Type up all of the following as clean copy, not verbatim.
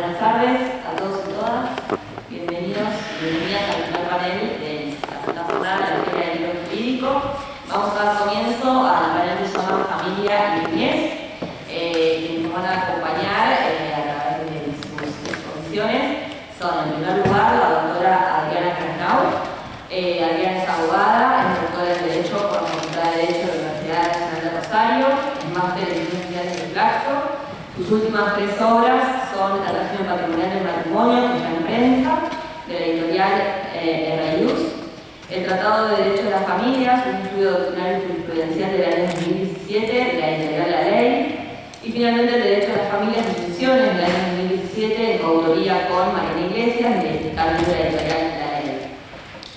Buenas tardes a todos y todas. Bienvenidos y bienvenidas al primer panel de la segunda jornada de la Feria del Libro Jurídico. Vamos a dar comienzo al panel que se llama Familia y Niñez, que nos van a acompañar a través de sus exposiciones. Son, en primer lugar, la doctora Adriana Krasnau. Adriana es abogada, es doctora en Derecho por la Facultad de Derecho de la Universidad Nacional de Rosario, es máster en Ciencias Sociales de Flaxo. Sus últimas 3 obras son El régimen patrimonial del matrimonio, que está en prensa, de la editorial Reyus, El Tratado de Derecho de las Familias, un estudio doctrinario y jurisprudencial del año 2017, de la editorial La Ley, y finalmente El Derecho de las Familias y Sucesiones, del año 2017, en coautoría con Mariana Iglesias, también de la editorial La Ley.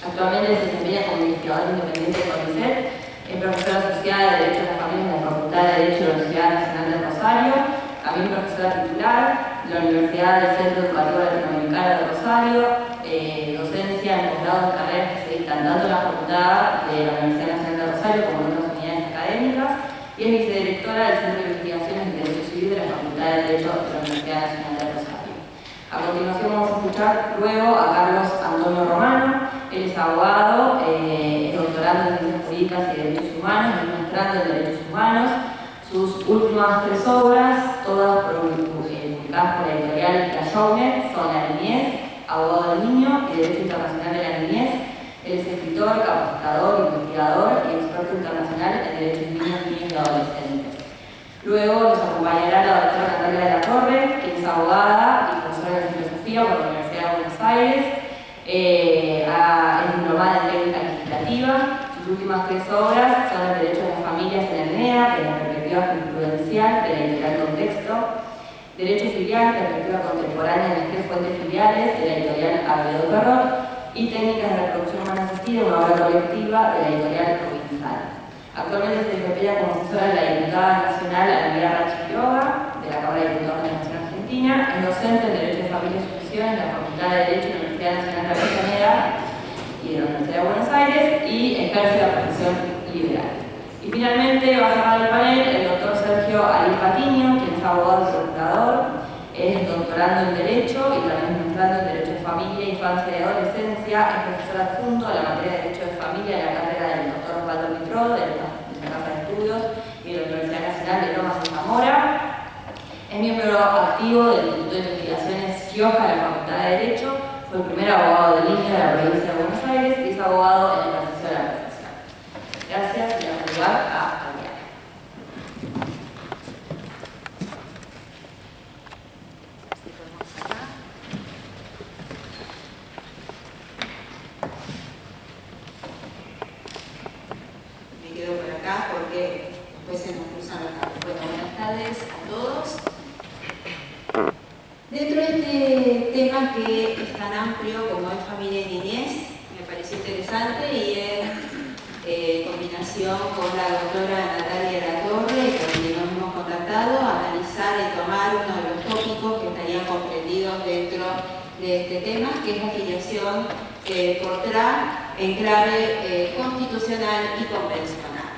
Actualmente se desempeña como investigador independiente de CONICET, es profesora asociada de Derecho de las Familias de la Facultad de Derecho de la Universidad Nacional de Rosario, también profesora titular de la Universidad del Centro Educativo Latinoamericano de Rosario, docencia en posgrados de carreras que se dictan tanto en la Facultad de la Universidad Nacional de Rosario como en otras unidades académicas, y es vicedirectora del Centro de Investigaciones en Derecho Civil de la Facultad de Derecho de la Universidad Nacional de Rosario. A continuación vamos a escuchar luego a Carlos Antonio Romano. Él es abogado, es doctorando en Ciencias Jurídicas y Derechos Humanos, es maestrando en Derechos Humanos. Sus últimas 3 obras, todas publicadas por la editorial La Jounet, son La Niñez, Abogado del Niño y Derecho Internacional de la Niñez. Él es escritor, capacitador, investigador y experto internacional en derechos de niños, niños y adolescentes. Luego nos acompañará la doctora Natalia de la Torre, que es abogada y profesora de filosofía por la Universidad de Buenos Aires. Es diplomada en técnica legislativa. Sus últimas 3 obras son El Derecho de las Familias en el NEA, de la perspectiva jurisprudencial de la editorial Contexto, Derecho Filial, perspectiva contemporánea en las 3 fuentes filiales, de la editorial Abedo Perrot, y Técnicas de reproducción humana asistida, una obra colectiva, de la editorial Provincial. Actualmente se desempeña como asesora de la diputada nacional Ana Rachi Quiroga, de la Cámara de Diputados de la Nación Argentina, es docente en Derecho de Familia y Sucesiones en la Facultad de Derecho de la Universidad Nacional de Avellaneda y de la Universidad de Buenos Aires, y ejerce la profesión liberal. Y finalmente va a cerrar el panel el doctor Sergio Alí Patiño, quien es abogado y procurador, es doctorando en Derecho y también es maestrando en Derecho de Familia, Infancia y Adolescencia, es profesor adjunto a la materia de Derecho de Familia de la cátedra del doctor Osvaldo Mitró, de la Casa de Estudios y de la Universidad Nacional de Lomas de Zamora. Es miembro activo del Instituto de Investigaciones Gioja de la Facultad de Derecho, fue el primer abogado de línea de la provincia de Buenos Aires y es abogado en el ejercicio de la profesión. Gracias y a saludar a Adriana. Me quedo por acá porque después se nos cruzan los cables. Bueno, buenas tardes a todos. Dentro de este tema que es tan amplio como es familia y niñez, me pareció interesante y en combinación con la doctora Natalia de la Torre, con quien nos hemos contactado, analizar y tomar uno de los tópicos que estarían comprendidos dentro de este tema, que es la afiliación por TRA en clave constitucional y convencional.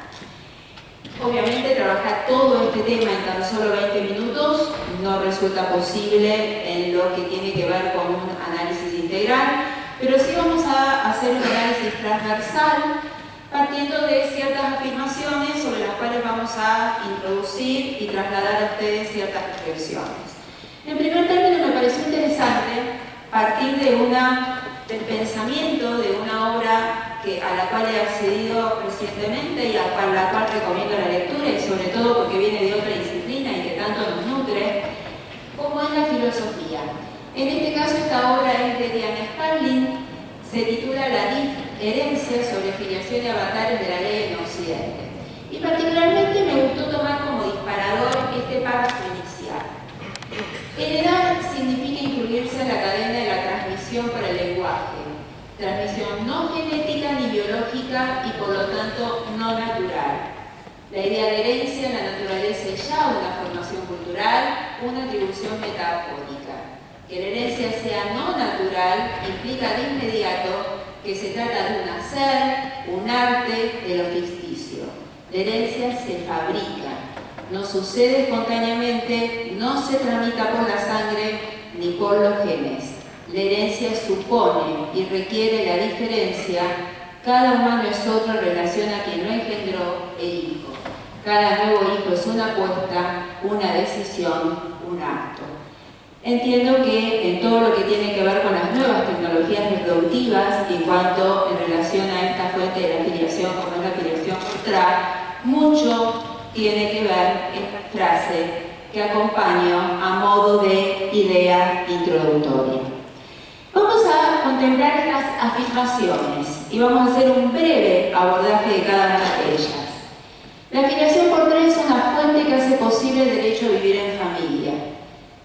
Obviamente trabajar todo este tema en tan solo 20 minutos no resulta posible en lo que tiene que ver con un análisis integral, pero sí vamos a hacer un análisis transversal partiendo de ciertas afirmaciones sobre las cuales vamos a introducir y trasladar a ustedes ciertas reflexiones. En primer término, me pareció interesante partir del pensamiento de una obra a la cual he accedido recientemente y a la cual recomiendo la lectura, y sobre todo porque viene de otra disciplina y que tanto nos nutre, como es la filosofía. En este caso, esta obra es de Diana Sparling, se titula La diferencia sobre filiación y avatares de la ley en Occidente. Y particularmente me gustó tomar como disparador este párrafo inicial. Heredar significa incluirse en la cadena de la transmisión por el lenguaje. Transmisión no genética ni biológica y por lo tanto no natural. La idea de herencia en la naturaleza es ya una formación cultural, una atribución metafórica. Que la herencia sea no natural implica de inmediato que se trata de un hacer, un arte de lo ficticio. La herencia se fabrica, no sucede espontáneamente, no se tramita por la sangre, ni por los genes. La herencia supone y requiere la diferencia. Cada humano es otro en relación a quien lo engendró, el hijo. Cada nuevo hijo es una apuesta, una decisión, un acto. Entiendo que en todo lo que tiene que ver con las nuevas tecnologías reproductivas, en cuanto en relación a esta fuente de la filiación, como es la filiación fructual, mucho tiene que ver esta frase que acompaño a modo de idea introductoria. Vamos a contemplar estas afirmaciones y vamos a hacer un breve abordaje de cada una de ellas. La filiación por tres es una fuente que hace posible el derecho a vivir en familia.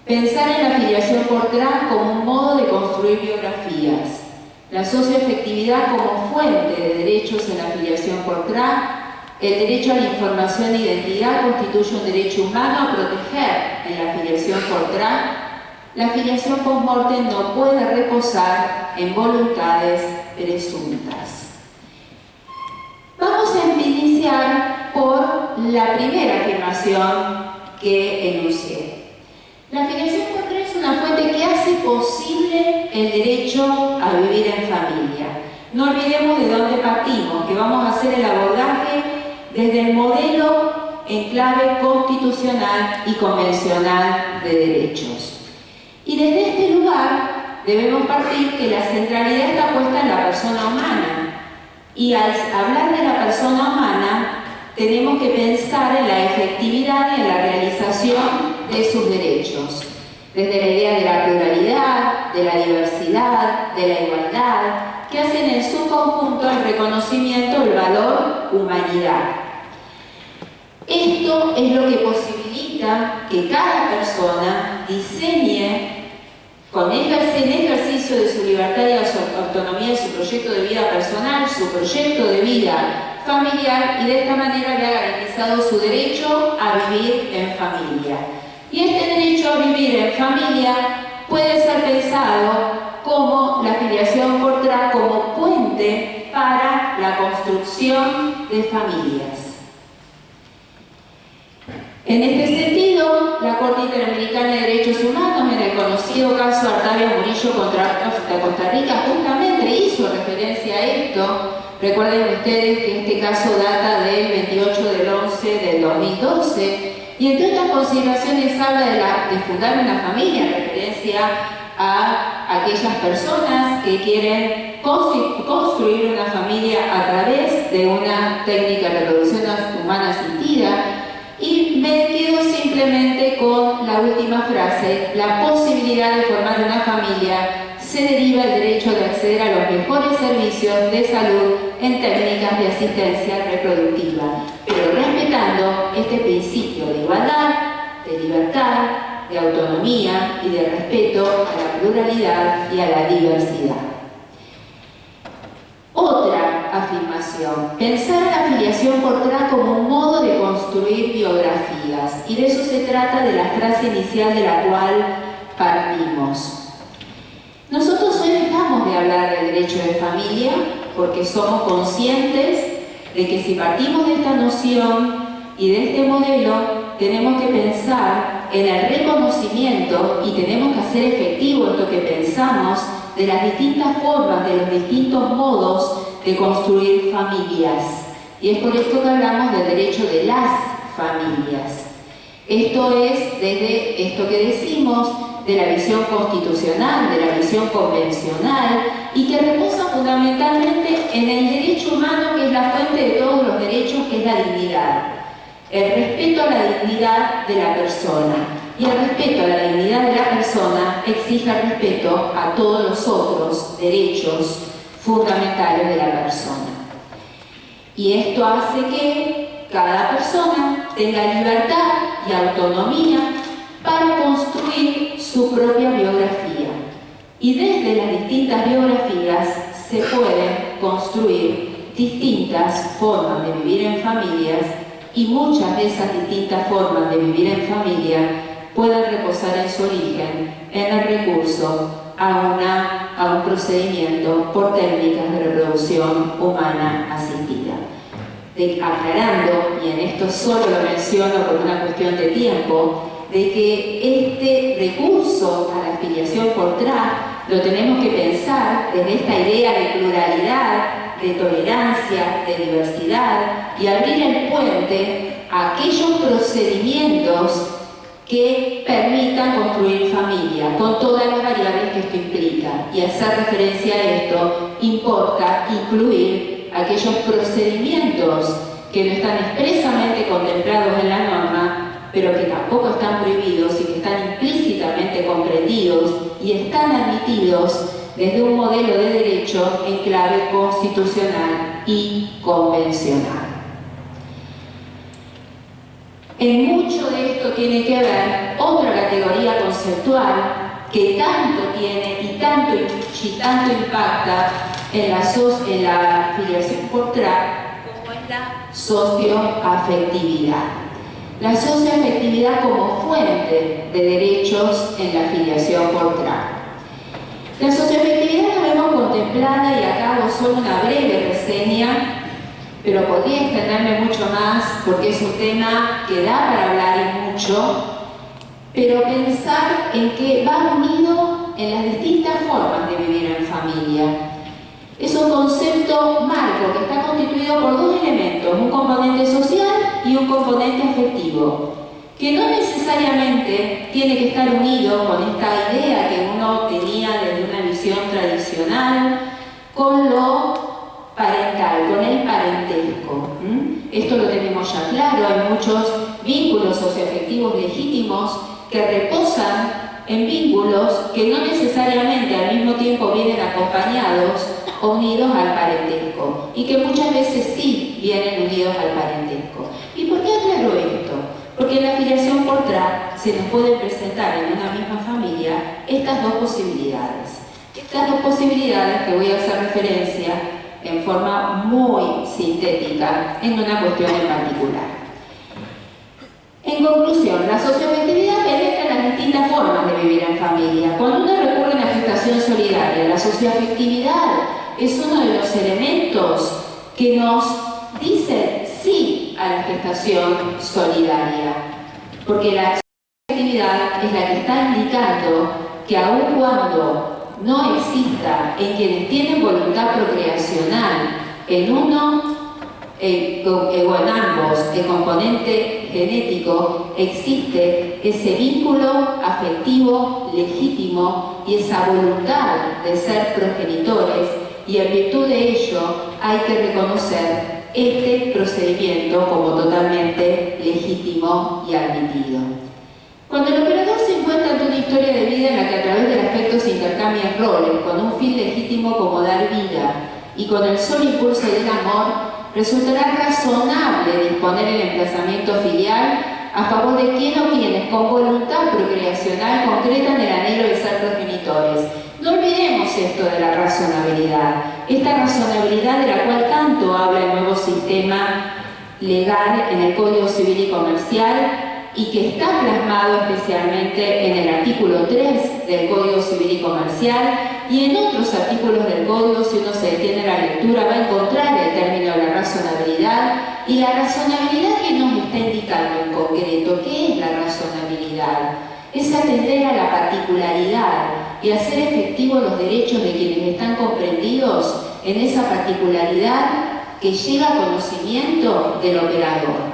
Pensar en la filiación por trans como un modo de construir biografías. La socioafectividad como fuente de derechos en la filiación por trans. El derecho a la información e identidad constituye un derecho humano a proteger en la filiación por trans. La filiación post-mortem no puede reposar en voluntades presuntas. Vamos a iniciar por la primera afirmación que enuncié. La filiación por tres es una fuente que hace posible el derecho a vivir en familia. No olvidemos de dónde partimos, que vamos a hacer el abordaje desde el modelo en clave constitucional y convencional de derechos. Y desde este lugar debemos partir que la centralidad está puesta en la persona humana. Y al hablar de la persona humana, tenemos que pensar en la efectividad y en la realización de sus derechos. Desde la idea de la pluralidad, de la diversidad, de la igualdad, que hacen en su conjunto el reconocimiento del valor humanidad. Esto es lo que posibilita que cada persona diseñe en ejercicio de su libertad y de su autonomía, su proyecto de vida personal, su proyecto de vida familiar, y de esta manera vea garantizado su derecho a vivir en familia. Y este derecho a vivir en familia puede ser pensado como la filiación por trans, como puente para la construcción de familias. En este sentido, la Corte Interamericana de Derechos Humanos, en el conocido caso Artavia Murillo contra Costa Rica, justamente hizo referencia a esto. Recuerden ustedes que este caso data del 28/11 del 2012, y entre otras consideraciones habla de fundar una familia, en referencia a aquellas personas que quieren construir una familia a través de una técnica de reproducción humana asistida. Y me quedo simplemente con la última frase: la posibilidad de formar una familia se deriva del derecho de acceder a los mejores servicios de salud en técnicas de asistencia reproductiva, pero respetando este principio de igualdad, de libertad, de autonomía y de respeto a la pluralidad y a la diversidad. Otra afirmación: pensar la filiación por trans como un modo de construir biografías, y de eso se trata de la frase inicial de la cual partimos. Nosotros hoy dejamos de hablar del derecho de familia porque somos conscientes de que si partimos de esta noción y de este modelo, tenemos que pensar en el reconocimiento y tenemos que hacer efectivo esto que pensamos de las distintas formas, de los distintos modos de construir familias. Y es por esto que hablamos del derecho de las familias. Esto es desde esto que decimos de la visión constitucional, de la visión convencional, y que reposa fundamentalmente en el derecho humano, que es la fuente de todos los derechos, que es la dignidad. El respeto a la dignidad de la persona. Y el respeto a la dignidad de la persona exige el respeto a todos los otros derechos fundamentales de la persona. Y esto hace que cada persona tenga libertad y autonomía para construir su propia biografía. Y desde las distintas biografías se pueden construir distintas formas de vivir en familias, y muchas de esas distintas formas de vivir en familia pueden reposar en su origen en el recurso a un procedimiento por técnicas de reproducción humana asistida. Aclarando, y en esto solo lo menciono por una cuestión de tiempo, de que este recurso a la filiación por TRA lo tenemos que pensar desde esta idea de pluralidad, de tolerancia, de diversidad, y abrir el puente a aquellos procedimientos que permitan construir familia, con todas las variables que esto implica. Y hacer referencia a esto importa incluir aquellos procedimientos que no están expresamente contemplados en la norma, pero que tampoco están prohibidos y que están implícitamente comprendidos y están admitidos desde un modelo de derecho en clave constitucional y convencional. En mucho de esto tiene que ver otra categoría conceptual que tanto tiene y tanto impacta en la filiación por TRA, como es la socioafectividad. La socioafectividad como fuente de derechos en la filiación por TRA. La socioafectividad la vemos contemplada, y acá hago solo una breve reseña, pero podría extenderme mucho más porque es un tema que da para hablar y mucho, pero pensar en que va unido en las distintas formas de vivir en familia. Es un concepto marco que está constituido por dos elementos, un componente social y un componente afectivo, que no necesariamente tiene que estar unido con esta idea que uno tenía desde una visión tradicional, con lo parental, con el parentesco. Esto lo tenemos ya claro, hay muchos vínculos socioafectivos legítimos que reposan en vínculos que no necesariamente al mismo tiempo vienen acompañados o unidos al parentesco, y que muchas veces sí vienen unidos al parentesco. ¿Y por qué aclaro esto? Porque en la filiación por TRA se nos pueden presentar en una misma familia estas dos posibilidades. Estas dos posibilidades que voy a hacer referencia en forma muy sintética en una cuestión en particular. En conclusión, la socioafectividad penetra en las distintas formas de vivir en familia. Cuando uno recurre a la gestación solidaria, la socioafectividad es uno de los elementos que nos dice sí a la gestación solidaria, porque la socioafectividad es la que está indicando que aun cuando no exista en quienes tienen voluntad procreacional, en uno o en ambos, el componente genético, existe ese vínculo afectivo legítimo y esa voluntad de ser progenitores, y en virtud de ello hay que reconocer este procedimiento como totalmente legítimo y admitido. Cuando el operador se encuentra ante una historia de vida en la que a través del afecto se intercambian roles, con un fin legítimo como dar vida, y con el solo impulso del amor, resultará razonable disponer el emplazamiento filial a favor de quien o quienes con voluntad procreacional concretan el anhelo de ser progenitores. No olvidemos esto de la razonabilidad, esta razonabilidad de la cual tanto habla el nuevo sistema legal en el Código Civil y Comercial, y que está plasmado especialmente en el artículo 3 del Código Civil y Comercial, y en otros artículos del Código. Si uno se detiene en la lectura, va a encontrar el término de la razonabilidad, y la razonabilidad que nos está indicando en concreto. ¿Qué es la razonabilidad? Es atender a la particularidad y hacer efectivos los derechos de quienes están comprendidos en esa particularidad que llega a conocimiento del operador.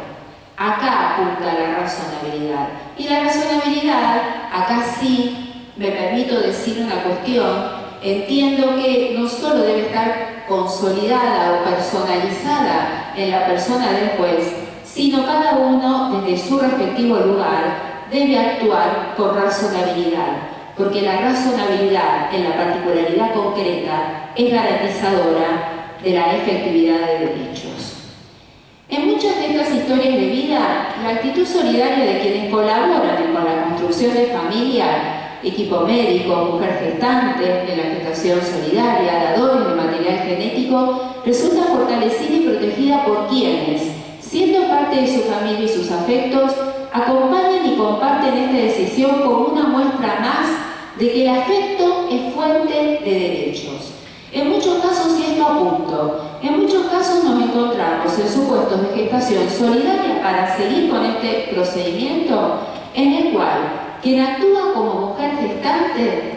Acá apunta la razonabilidad. Y la razonabilidad, acá sí me permito decir una cuestión, entiendo que no solo debe estar consolidada o personalizada en la persona del juez, sino cada uno desde su respectivo lugar debe actuar con razonabilidad, porque la razonabilidad en la particularidad concreta es garantizadora de la efectividad de derechos. En muchas de estas historias de vida, la actitud solidaria de quienes colaboran con la construcción de familia, equipo médico, mujer gestante, en la gestación solidaria, dadores de material genético, resulta fortalecida y protegida por quienes, siendo parte de su familia y sus afectos, acompañan y comparten esta decisión como una muestra más de que el afecto es fuente de derechos. En muchos casos, y esto apunto, en muchos casos nos encontramos en supuestos de gestación solidaria para seguir con este procedimiento en el cual quien actúa como mujer gestante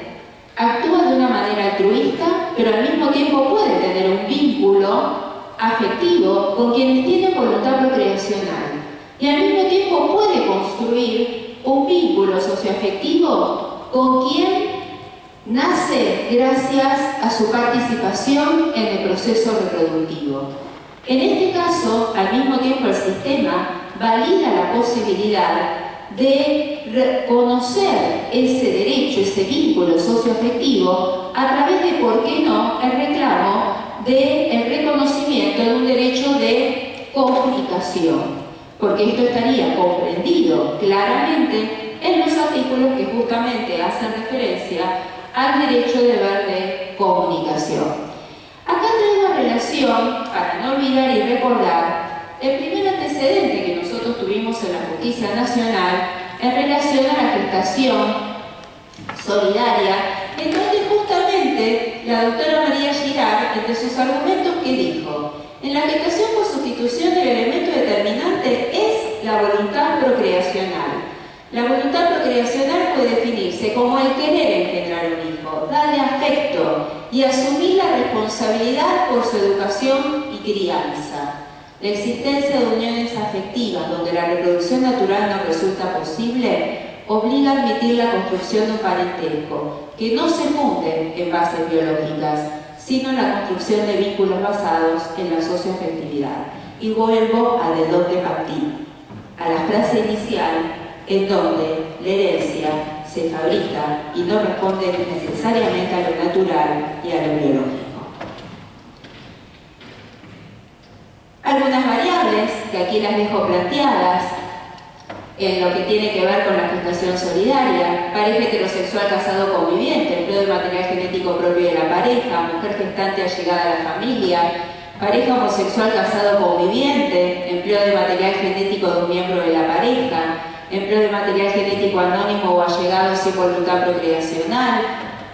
actúa de una manera altruista, pero al mismo tiempo puede tener un vínculo afectivo con quienes tienen voluntad procreacional y al mismo tiempo puede construir un vínculo socioafectivo con quien nace gracias a su participación en el proceso reproductivo. En este caso, al mismo tiempo el sistema valida la posibilidad de reconocer ese derecho, ese vínculo socioafectivo a través de, ¿por qué no?, el reclamo del reconocimiento de un derecho de comunicación, porque esto estaría comprendido claramente en los artículos que justamente hacen referencia al derecho de deber de comunicación. Acá traigo relación, para no olvidar y recordar, el primer antecedente que nosotros tuvimos en la Justicia Nacional en relación a la gestación solidaria, en donde justamente la doctora María Girard, entre sus argumentos, ¿qué dijo? En la gestación por sustitución el elemento determinante es la voluntad procreacional. La voluntad procreacional puede definirse como el querer engendrar un hijo, darle afecto y asumir la responsabilidad por su educación y crianza. La existencia de uniones afectivas donde la reproducción natural no resulta posible obliga a admitir la construcción de un parentesco que no se funde en bases biológicas, sino en la construcción de vínculos basados en la socioafectividad. Y vuelvo a de dónde partí, a la frase inicial, en donde la herencia se fabrica y no responde necesariamente a lo natural y a lo biológico. Algunas variables que aquí las dejo planteadas en lo que tiene que ver con la gestación solidaria: pareja heterosexual casado conviviente, empleo de material genético propio de la pareja, mujer gestante allegada a la familia, pareja homosexual casado conviviente, empleo de material genético de un miembro de la pareja, empleo de material genético anónimo o allegado sin voluntad procreacional,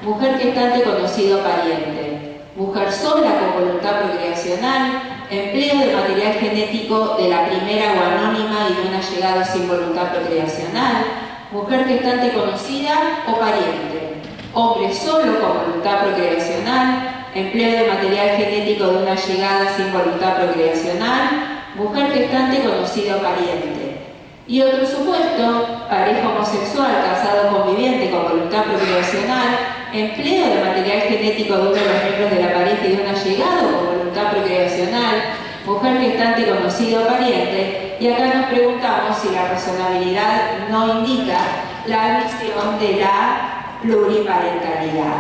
mujer gestante conocido pariente, mujer sola con voluntad procreacional, empleo de material genético de la primera o anónima y de un allegado sin voluntad procreacional, mujer gestante conocida o pariente, hombre solo con voluntad procreacional, empleo de material genético de una allegada sin voluntad procreacional, mujer gestante conocida o pariente. Y otro supuesto, pareja homosexual, casado conviviente con voluntad procreacional, empleo de material genético de uno de los miembros de la pareja y de un allegado con voluntad procreacional, mujer gestante conocida o pariente, y acá nos preguntamos si la razonabilidad no indica la admisión de la pluriparentalidad.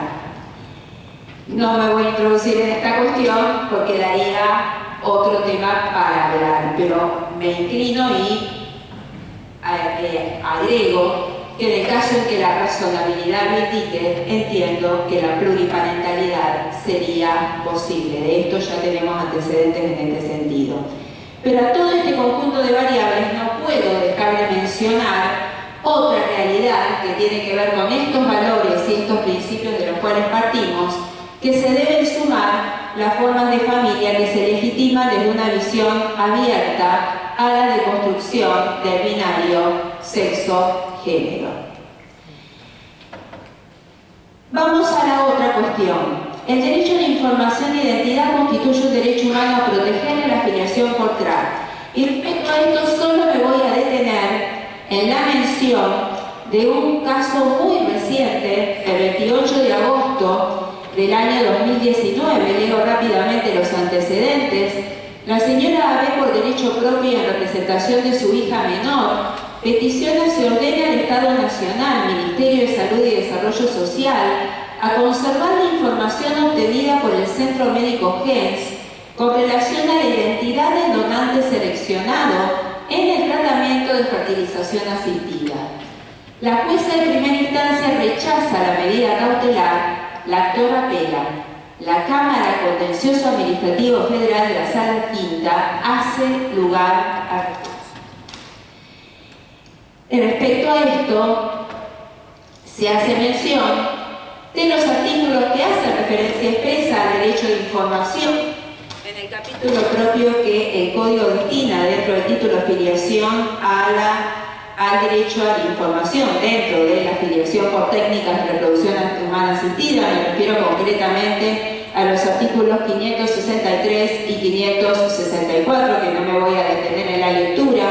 No me voy a introducir en esta cuestión porque daría otro tema para hablar, pero me inclino y agrego que en el caso en que la razonabilidad lo indique, entiendo que la pluriparentalidad sería posible. De esto ya tenemos antecedentes en este sentido. Pero a todo este conjunto de variables no puedo dejar de mencionar otra realidad que tiene que ver con estos valores y estos principios de los cuales partimos, que se deben sumar las formas de familia que se legitiman desde una visión abierta a la deconstrucción del binario sexo-género. Vamos a la otra cuestión. El derecho a la información e identidad constituye un derecho humano a proteger la afiliación por trato. Y respecto a esto solo me voy a detener en la mención de un caso muy reciente, el 28 de agosto del año 2019, leo rápidamente los antecedentes. La señora A.B., por derecho propio y en representación de su hija menor, peticiona se ordena al Estado Nacional, Ministerio de Salud y Desarrollo Social, a conservar la información obtenida por el Centro Médico GENS con relación a la identidad del donante seleccionado en el tratamiento de fertilización asistida. La jueza de primera instancia rechaza la medida cautelar, la actor apela. La Cámara Contencioso Administrativo Federal de la Sala Quinta hace lugar a recurso. Respecto a esto, se hace mención de los artículos que hacen referencia expresa al derecho de información en el capítulo propio que el Código destina dentro del título de filiación a la al derecho a la información dentro de la filiación por técnicas de reproducción humana asistida. Me refiero concretamente a los artículos 563 y 564, que no me voy a detener en la lectura,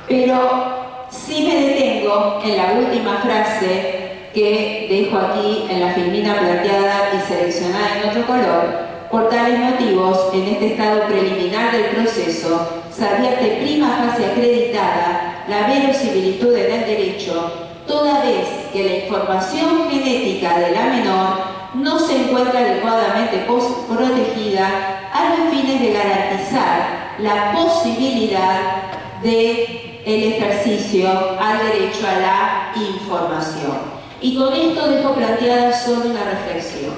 pero sí me detengo en la última frase que dejo aquí en la filmina plateada y seleccionada en otro color. Por tales motivos, en este estado preliminar del proceso, se advierte prima facie acreditada la verosimilitud en el derecho, toda vez que la información genética de la menor no se encuentra adecuadamente protegida a los fines de garantizar la posibilidad de el ejercicio al derecho a la información. Y con esto dejo planteada solo una reflexión.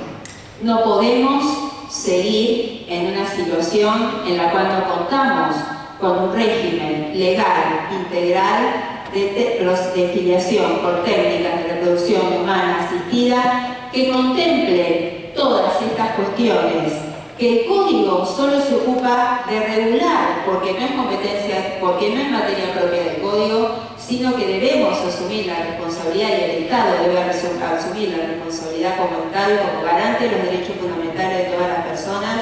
No podemos seguir en una situación en la cual no contamos con un régimen legal integral de filiación por técnicas de reproducción humana asistida que contemple todas estas cuestiones, que el código solo se ocupa de regular, porque no es competencia, porque no es materia propia del código, sino que debemos asumir la responsabilidad, y el Estado debe asumir la responsabilidad como Estado y como garante de los derechos fundamentales de todas las personas,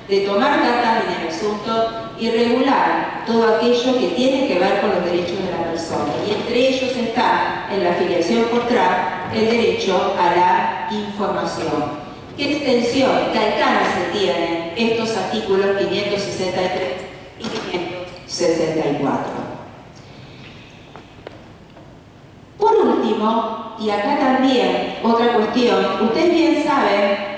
de tomar cartas en el asunto y regular todo aquello que tiene que ver con los derechos de la persona. Y entre ellos está, en la afiliación por TRAP, el derecho a la información. ¿Qué extensión, qué alcance tienen estos artículos 563 y 564? Por último, y acá también otra cuestión, ustedes bien saben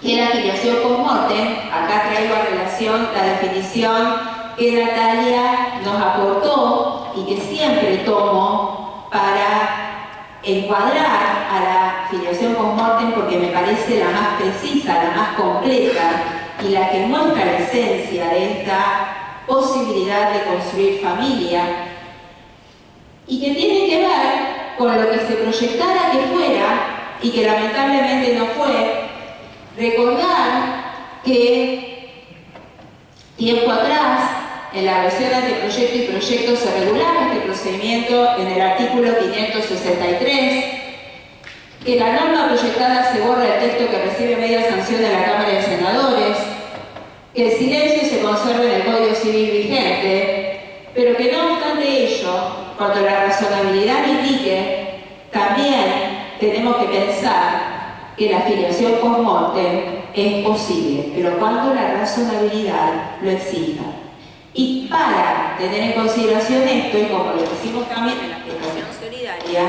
que la filiación post-mortem, acá traigo a relación la definición que Natalia nos aportó y que siempre tomo para encuadrar a la filiación post-mortem porque me parece la más precisa, la más completa y la que muestra la esencia de esta posibilidad de construir familia, y que tiene que ver con lo que se proyectara que fuera y que lamentablemente no fue. Recordar que tiempo atrás, en la versión anteproyecto y proyecto, se regulaba este procedimiento en el artículo 563, que la norma proyectada se borra el texto que recibe media sanción de la Cámara de Senadores, que el silencio se conserva en el Código Civil vigente, pero que no obstante ello, cuando la razonabilidad indique, también tenemos que pensar que la filiación post-mortem es posible, pero cuando la razonabilidad lo exija. Y para tener en consideración esto, y como lo decimos también en la gestación solidaria,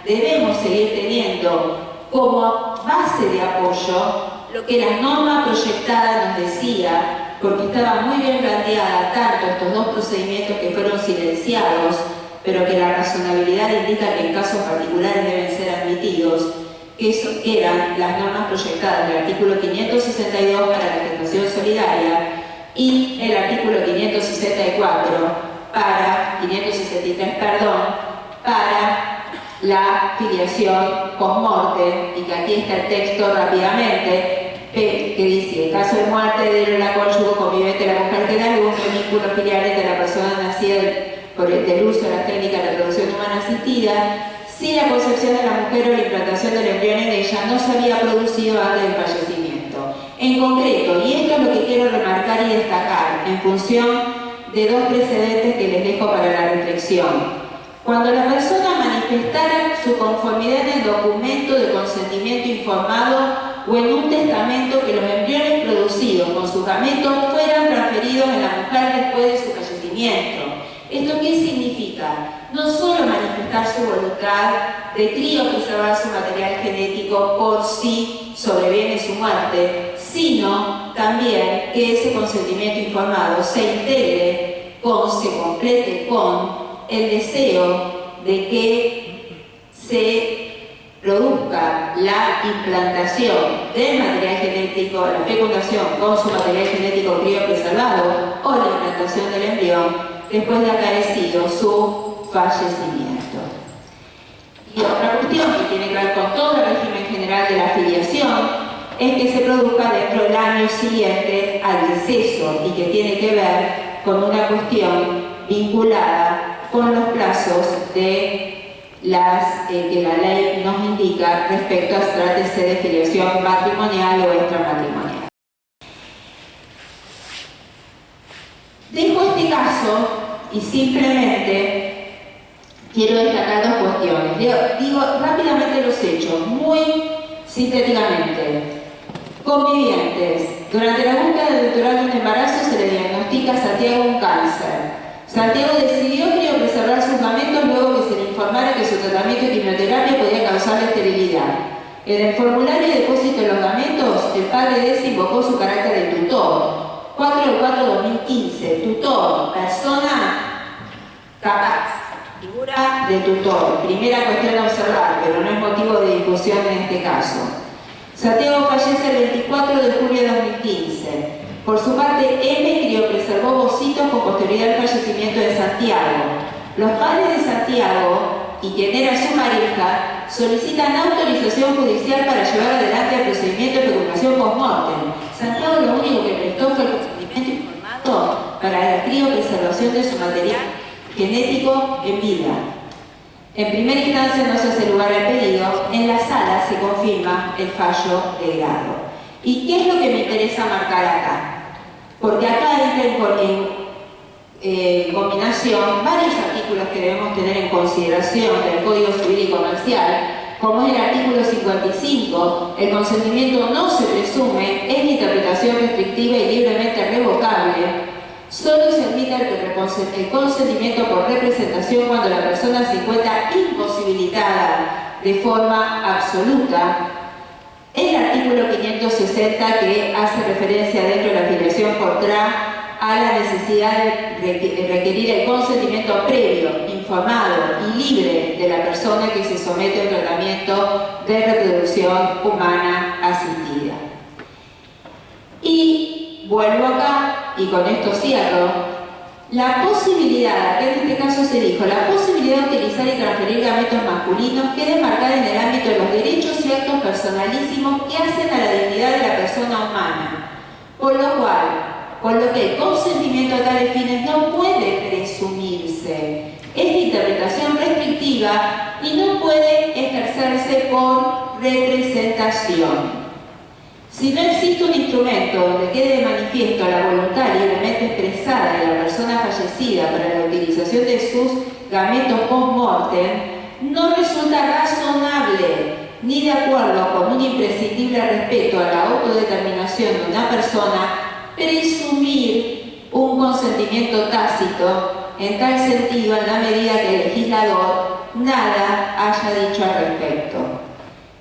debemos seguir teniendo como base de apoyo lo que la norma proyectada nos decía, porque estaba muy bien planteada tanto estos dos procedimientos que fueron silenciados, pero que la razonabilidad indica que en casos particulares deben ser admitidos, que eran las normas proyectadas del artículo 562 para la gestación solidaria y el artículo 563, para la filiación post-mortem, y que aquí está el texto rápidamente, que dice: en caso de muerte de la cónyuge convivente de la mujer que da luz, el vínculo filial entre la persona nacida del uso de las técnicas de reproducción humana asistida, si la concepción de la mujer o la implantación del embrión en ella no se había producido antes del fallecimiento. En concreto, y esto es lo que quiero remarcar y destacar, en función de dos precedentes que les dejo para la reflexión. Cuando la persona manifestara su conformidad en el documento de consentimiento informado o en un testamento que los embriones producidos con su gameto fueran transferidos a la mujer después de su fallecimiento. ¿Esto qué significa? No solo manifestar su voluntad de criopreservar su material genético por si sobreviene su muerte, sino también que ese consentimiento informado se integre se complete con el deseo de que se produzca la implantación del material genético, la fecundación con su material genético criopreservado o la implantación del embrión después de acaecido su fallecimiento. Y otra cuestión que tiene que ver con todo el régimen general de la filiación es que se produzca dentro del año siguiente al deceso y que tiene que ver con una cuestión vinculada con los plazos de que la ley nos indica respecto a tratarse de filiación matrimonial o extramatrimonial. Dejo este caso y simplemente quiero destacar dos cuestiones. Digo rápidamente los hechos, muy sintéticamente. Convivientes. Durante la búsqueda del doctorado de un embarazo se le diagnostica a Santiago un cáncer. Santiago decidió criopreservar sus gametos luego que se le informara que su tratamiento de quimioterapia podía causarle esterilidad. En el formulario de depósito de los gametos, el padre de ese invocó su carácter de tutor. 4 de 4 de 2015, tutor, persona capaz, figura de tutor. Primera cuestión a observar, pero no es motivo de discusión en este caso. Santiago fallece el 24 de julio de 2015. Por su parte, M criopreservó bocitos con posterioridad al fallecimiento de Santiago. Los padres de Santiago, y quien era su pareja, solicitan autorización judicial para llevar adelante el procedimiento de fecundación post-mortem. Santiago lo único que prestó fue el consentimiento informado para la criopreservación de su material genético en vida. En primera instancia no se hace lugar al pedido, en la sala se confirma el fallo de grado. ¿Y qué es lo que me interesa marcar acá? Porque acá entra en combinación varios artículos que debemos tener en consideración del Código Civil y Comercial, como es el artículo 55, el consentimiento no se presume, es de interpretación restrictiva y libremente revocable. Solo se admite el consentimiento por representación cuando la persona se encuentra imposibilitada de forma absoluta. El artículo 560, que hace referencia dentro de la filiación por TRA a la necesidad de requerir el consentimiento previo, informado y libre de la persona que se somete a un tratamiento de reproducción humana asistida. Y vuelvo acá, y con esto cierro, la posibilidad, que en este caso se dijo, la posibilidad de utilizar y transferir gametos masculinos queda marcada en el ámbito de los derechos y actos personalísimos que hacen a la dignidad de la persona humana, por lo que el consentimiento a tales fines no puede presumirse, es de interpretación restrictiva y no puede ejercerse por representación. Si no existe un instrumento donde quede de manifiesto la voluntad libremente expresada de la persona fallecida para la utilización de sus gametos post-mortem, no resulta razonable ni de acuerdo con un imprescindible respeto a la autodeterminación de una persona presumir un consentimiento tácito en tal sentido en la medida que el legislador nada haya dicho al respecto.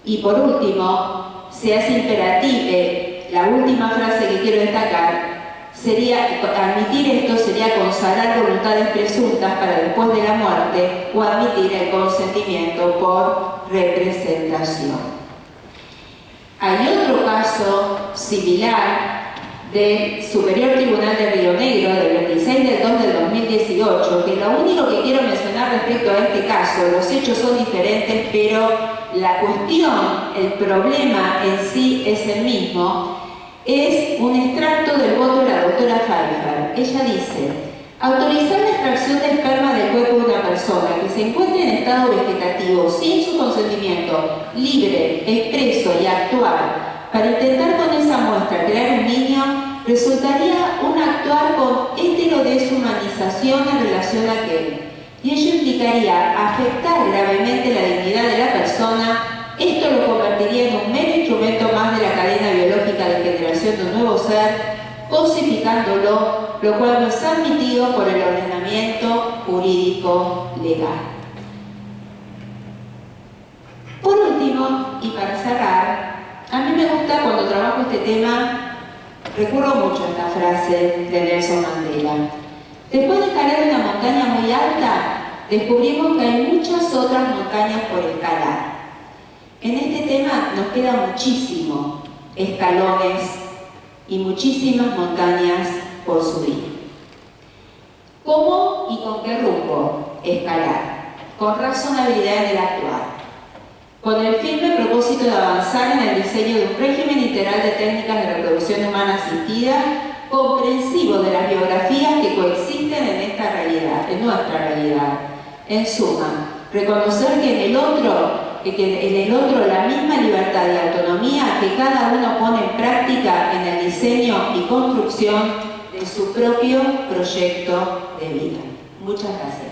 Y por último, se hace imperativa, la última frase que quiero destacar, sería, admitir esto sería consagrar voluntades presuntas para después de la muerte o admitir el consentimiento por representación. Hay otro caso similar del Superior Tribunal de Río Negro del 26 del 2 del 2018, que lo único que quiero mencionar respecto a este caso, los hechos son diferentes, pero la cuestión, el problema en sí es el mismo, es un extracto del voto de la doctora Pfeiffer. Ella dice: autorizar la extracción de esperma del cuerpo de una persona que se encuentre en estado vegetativo sin su consentimiento libre, expreso y actual para intentar con esa muestra crear un niño resultaría un actuar con heterodeshumanización en relación a aquel. Y ello implicaría afectar gravemente la dignidad de la persona. Esto lo convertiría en un mero instrumento más de la cadena biológica de generación de un nuevo ser, cosificándolo, lo cual no es admitido por el ordenamiento jurídico legal. Por último, y para cerrar, a mí me gusta cuando trabajo este tema, recurro mucho a esta frase de Nelson Mandela. Después de escalar una montaña muy alta, descubrimos que hay muchas otras montañas por escalar. En este tema nos queda muchísimo escalones y muchísimas montañas por subir. ¿Cómo y con qué rumbo escalar? Con razonabilidad en el actuar, con el firme propósito de avanzar en el diseño de un régimen integral de técnicas de reproducción humana asistida comprensivo de las biografías que coexisten en esta realidad, en nuestra realidad. En suma, reconocer que en el otro la misma libertad y autonomía que cada uno pone en práctica en el diseño y construcción de su propio proyecto de vida. Muchas gracias.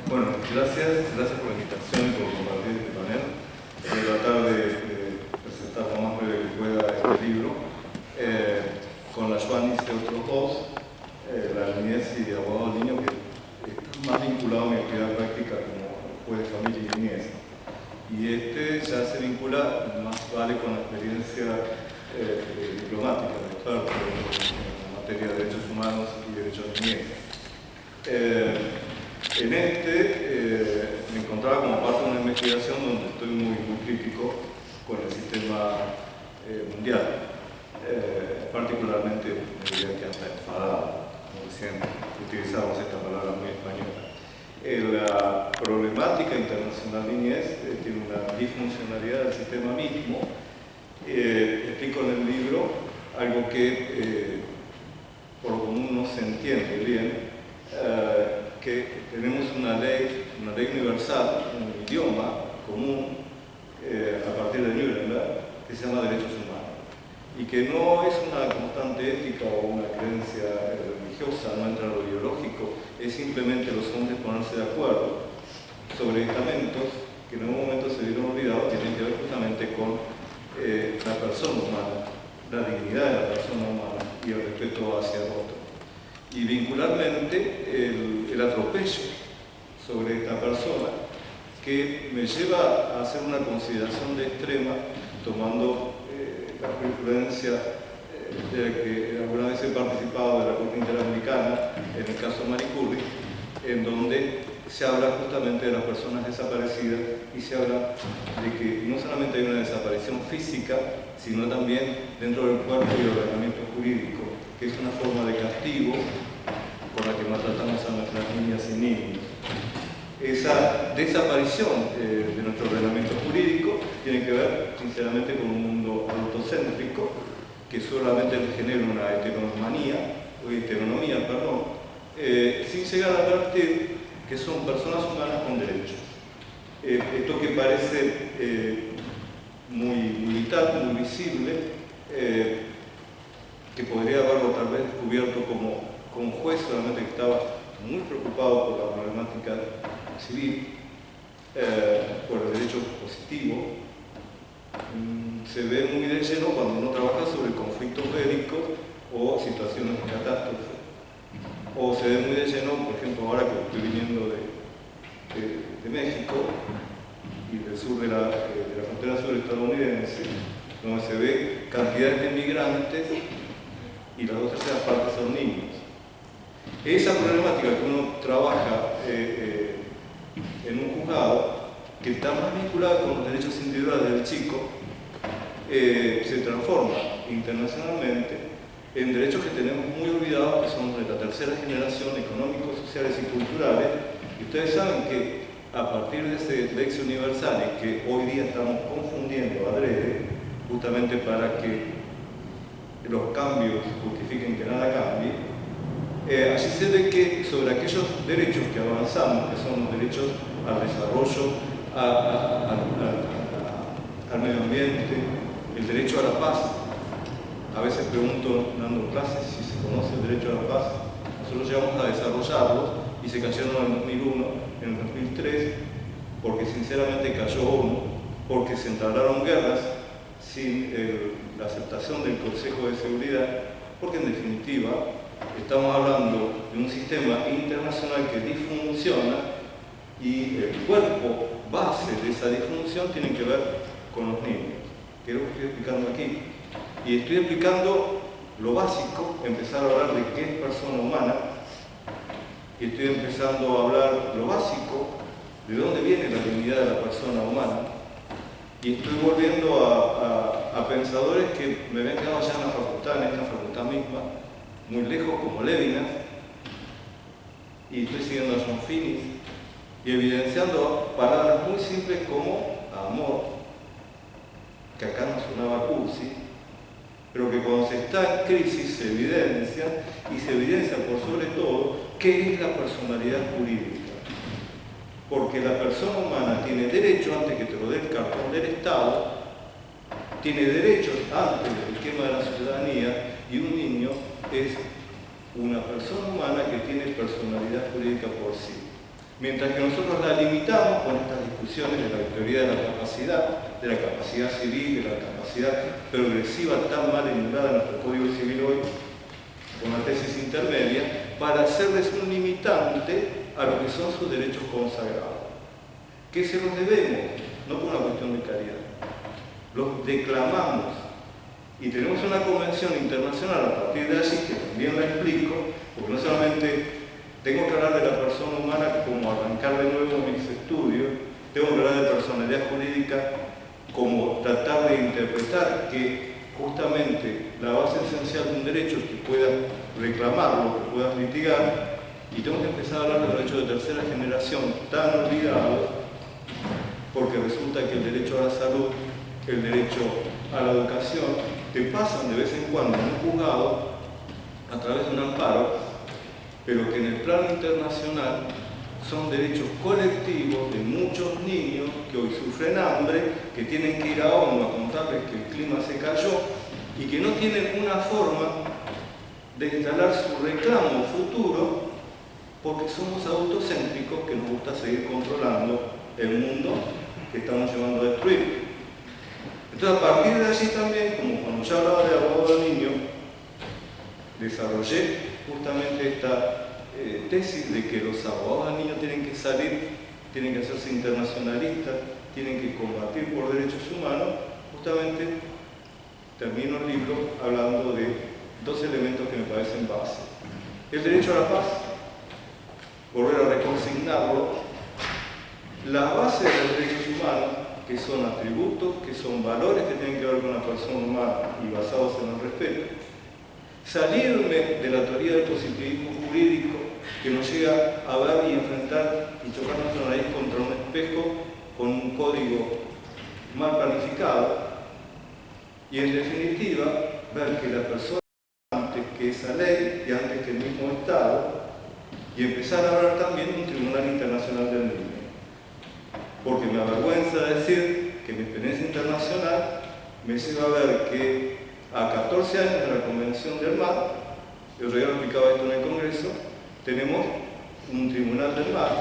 Bueno, gracias por la invitación y por compartir este panel. Voy a tratar de presentar lo más breve que pueda este libro. Con la Joan hice otros dos, la niñez y abogado niño, que están más vinculados a mi actividad práctica como juez de familia y niñez. Y este ya se vincula más vale con la experiencia diplomática de experto en materia de derechos humanos y derechos de niñez. En me encontraba como parte de una investigación donde estoy muy crítico con el sistema mundial, particularmente, me diría que hasta enfadado, como recién utilizamos esta palabra muy española. La problemática internacional niñez tiene una disfuncionalidad del sistema mismo. Explico en el libro algo que por lo común no se entiende bien, que tenemos una ley universal, un idioma común a partir de Nuremberg, que se llama derechos humanos, y que no es una constante ética o una creencia religiosa, no entra en lo ideológico, es simplemente los hombres ponerse de acuerdo sobre estamentos que en algún momento se vieron olvidados, que tienen que ver justamente con la persona humana, la dignidad de la persona humana y el respeto hacia el otro. Y vincularmente el atropello sobre esta persona, que me lleva a hacer una consideración de extrema, tomando la jurisprudencia de la que alguna vez he participado de la Corte Interamericana, en el caso Marie Curie, en donde se habla justamente de las personas desaparecidas y se habla de que no solamente hay una desaparición física, sino también dentro del cuerpo y ordenamiento jurídico, que es una forma de castigo por la que maltratamos a nuestras niñas y niños. Esa desaparición de nuestro ordenamiento jurídico tiene que ver, sinceramente, con un mundo adultocéntrico que solamente genera una heteronomía, sin llegar a advertir que son personas humanas con derechos. Esto que parece muy vital, muy visible, que podría haberlo tal vez descubierto como juez, solamente que estaba muy preocupado por la problemática civil, por el derecho positivo, se ve muy de lleno cuando uno trabaja sobre conflictos bélicos o situaciones de catástrofe. O se ve muy de lleno, por ejemplo, ahora que estoy viniendo de México y del sur de la frontera sur estadounidense, donde se ve cantidades de migrantes y las dos terceras partes son niños. Esa problemática que uno trabaja en un juzgado, que está más vinculada con los derechos individuales del chico, se transforma internacionalmente en derechos que tenemos muy olvidados, que son de la tercera generación, económicos, sociales y culturales. Y ustedes saben que a partir de ese Lex Universalis, que hoy día estamos confundiendo adrede, justamente para que los cambios justifiquen que nada cambie, allí se ve que sobre aquellos derechos que avanzamos, que son los derechos al desarrollo, al medio ambiente, el derecho a la paz. A veces pregunto, dando clases, si se conoce el derecho a la paz. Nosotros llegamos a desarrollarlos y se cayeron en el 2001, en el 2003, porque sinceramente cayó uno, porque se entablaron guerras sin la aceptación del Consejo de Seguridad, porque en definitiva estamos hablando de un sistema internacional que disfunciona y el cuerpo base de esa disfunción tiene que ver con los niños, que es lo que estoy explicando aquí. Y estoy explicando lo básico, empezar a hablar de qué es persona humana, y estoy empezando a hablar lo básico, de dónde viene la dignidad de la persona humana, y estoy volviendo a pensadores que me habían quedado ya en la facultad, en esta facultad misma, muy lejos, como Levinas, y estoy siguiendo a John Finnis, y evidenciando palabras muy simples como amor, que acá no sonaba cursi, pero que cuando se está en crisis se evidencia, y se evidencia por sobre todo qué es la personalidad jurídica. Porque la persona humana tiene derechos antes que te lo dé el cartón del Estado, tiene derechos antes del esquema de la ciudadanía, y un niño es una persona humana que tiene personalidad jurídica por sí. Mientras que nosotros la limitamos con estas discusiones de la teoría de la capacidad civil, de la capacidad progresiva tan mal emulada en nuestro Código Civil hoy, con la tesis intermedia, para hacerles un limitante a lo que son sus derechos consagrados. Que se los debemos, no por una cuestión de caridad. Los declamamos y tenemos una convención internacional a partir de allí, que también la explico, porque no solamente tengo que hablar de la persona humana como arrancar de nuevo mis estudios, tengo que hablar de personalidad jurídica como tratar de interpretar que justamente la base esencial de un derecho es que puedas reclamarlo, que puedas litigar, y tengo que empezar a hablar de derechos de tercera generación tan olvidados, porque resulta que el derecho a la salud, el derecho a la educación, te pasan de vez en cuando en un juzgado a través de un amparo, pero que en el plano internacional son derechos colectivos de muchos niños que hoy sufren hambre, que tienen que ir a ONU a contarles que el clima se cayó y que no tienen una forma de instalar su reclamo futuro porque somos autocéntricos que nos gusta seguir controlando el mundo que estamos llevando a destruir. Entonces, a partir de allí también, como cuando ya hablaba de abogado del niño, desarrollé justamente esta tesis de que los abogados del niño tienen que salir, tienen que hacerse internacionalistas, tienen que combatir por derechos humanos. Justamente termino el libro hablando de dos elementos que me parecen base. El derecho a la paz, volver a reconsignarlo, la base de los derechos humanos, que son atributos, que son valores que tienen que ver con la persona humana y basados en el respeto. Salirme de la teoría del positivismo jurídico que nos llega a ver y enfrentar y chocar nuestra nariz contra un espejo con un código mal planificado, y en definitiva ver que la persona antes que esa ley y antes que el mismo Estado, y empezar a hablar también de un Tribunal Internacional del Niño. Porque me avergüenza decir que mi experiencia internacional me lleva a ver que a 14 años de la Convención del Mar, yo ya lo explicaba esto en el Congreso, tenemos un Tribunal del Mar,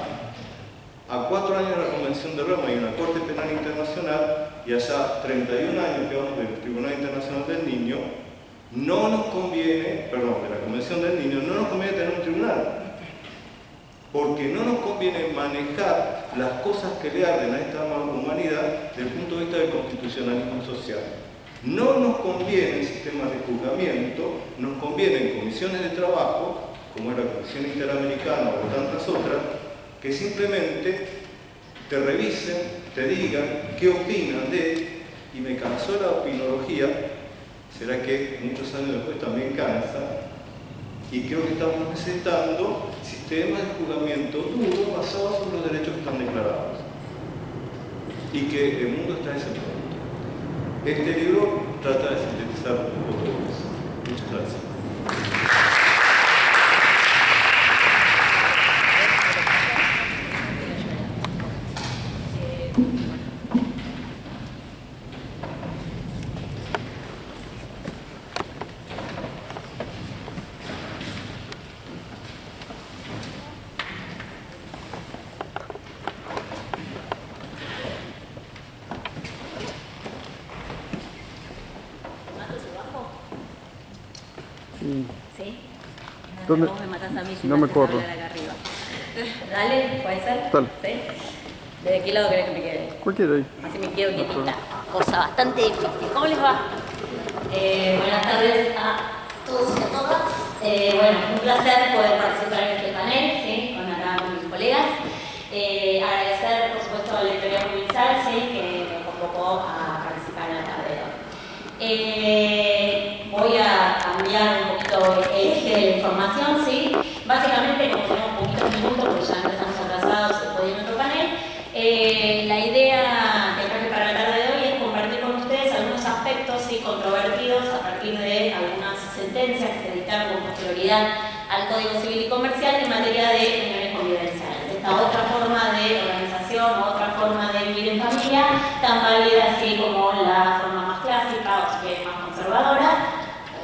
a 4 años de la Convención de Roma hay una Corte Penal Internacional, y allá 31 años que vamos del Tribunal Internacional del Niño, no nos conviene, perdón, de la Convención del Niño, no nos conviene tener un tribunal. Porque no nos conviene manejar las cosas que le arden a esta humanidad desde el punto de vista del constitucionalismo social. No nos conviene sistemas de juzgamiento, nos convienen comisiones de trabajo, como es la Comisión Interamericana o tantas otras, que simplemente te revisen, te digan qué opinan de, y me cansó la opinología, será que muchos años después también cansa, y creo que estamos necesitando sistemas de juzgamiento duros basados en los derechos que están declarados. Y que el mundo está a ese punto. Este libro trata de sintetizar un poco todo eso. Muchas gracias. ¿Sí? ¿Dónde? Vos me matás a mí si No me haces corro. hablar acá arriba. Dale, ¿puede ser? Dale. ¿Sí? ¿Desde qué lado querés que me quede? Cualquiera ahí. Así me quedo quietita. Cosa bastante difícil. ¿Cómo les va? Buenas tardes a todos y a todas. Bueno, un placer poder participar en este panel, ¿sí? Con mis colegas. Agradecer, por supuesto, a la Editorial Provincial, ¿sí? Que me convocó a Voy a cambiar un poquito el eje de la información, ¿sí? Básicamente, como tenemos poquitos minutos, porque ya empezamos atrasados, se puede ir en otro panel, la idea que traje para la tarde de hoy es compartir con ustedes algunos aspectos, ¿sí?, controvertidos a partir de algunas sentencias que se dictaron con posterioridad al Código Civil y Comercial en materia de uniones convivenciales. Esta otra forma de organización, otra forma de vivir en familia, tan válida así como la forma más clásica, o que es más conservadora,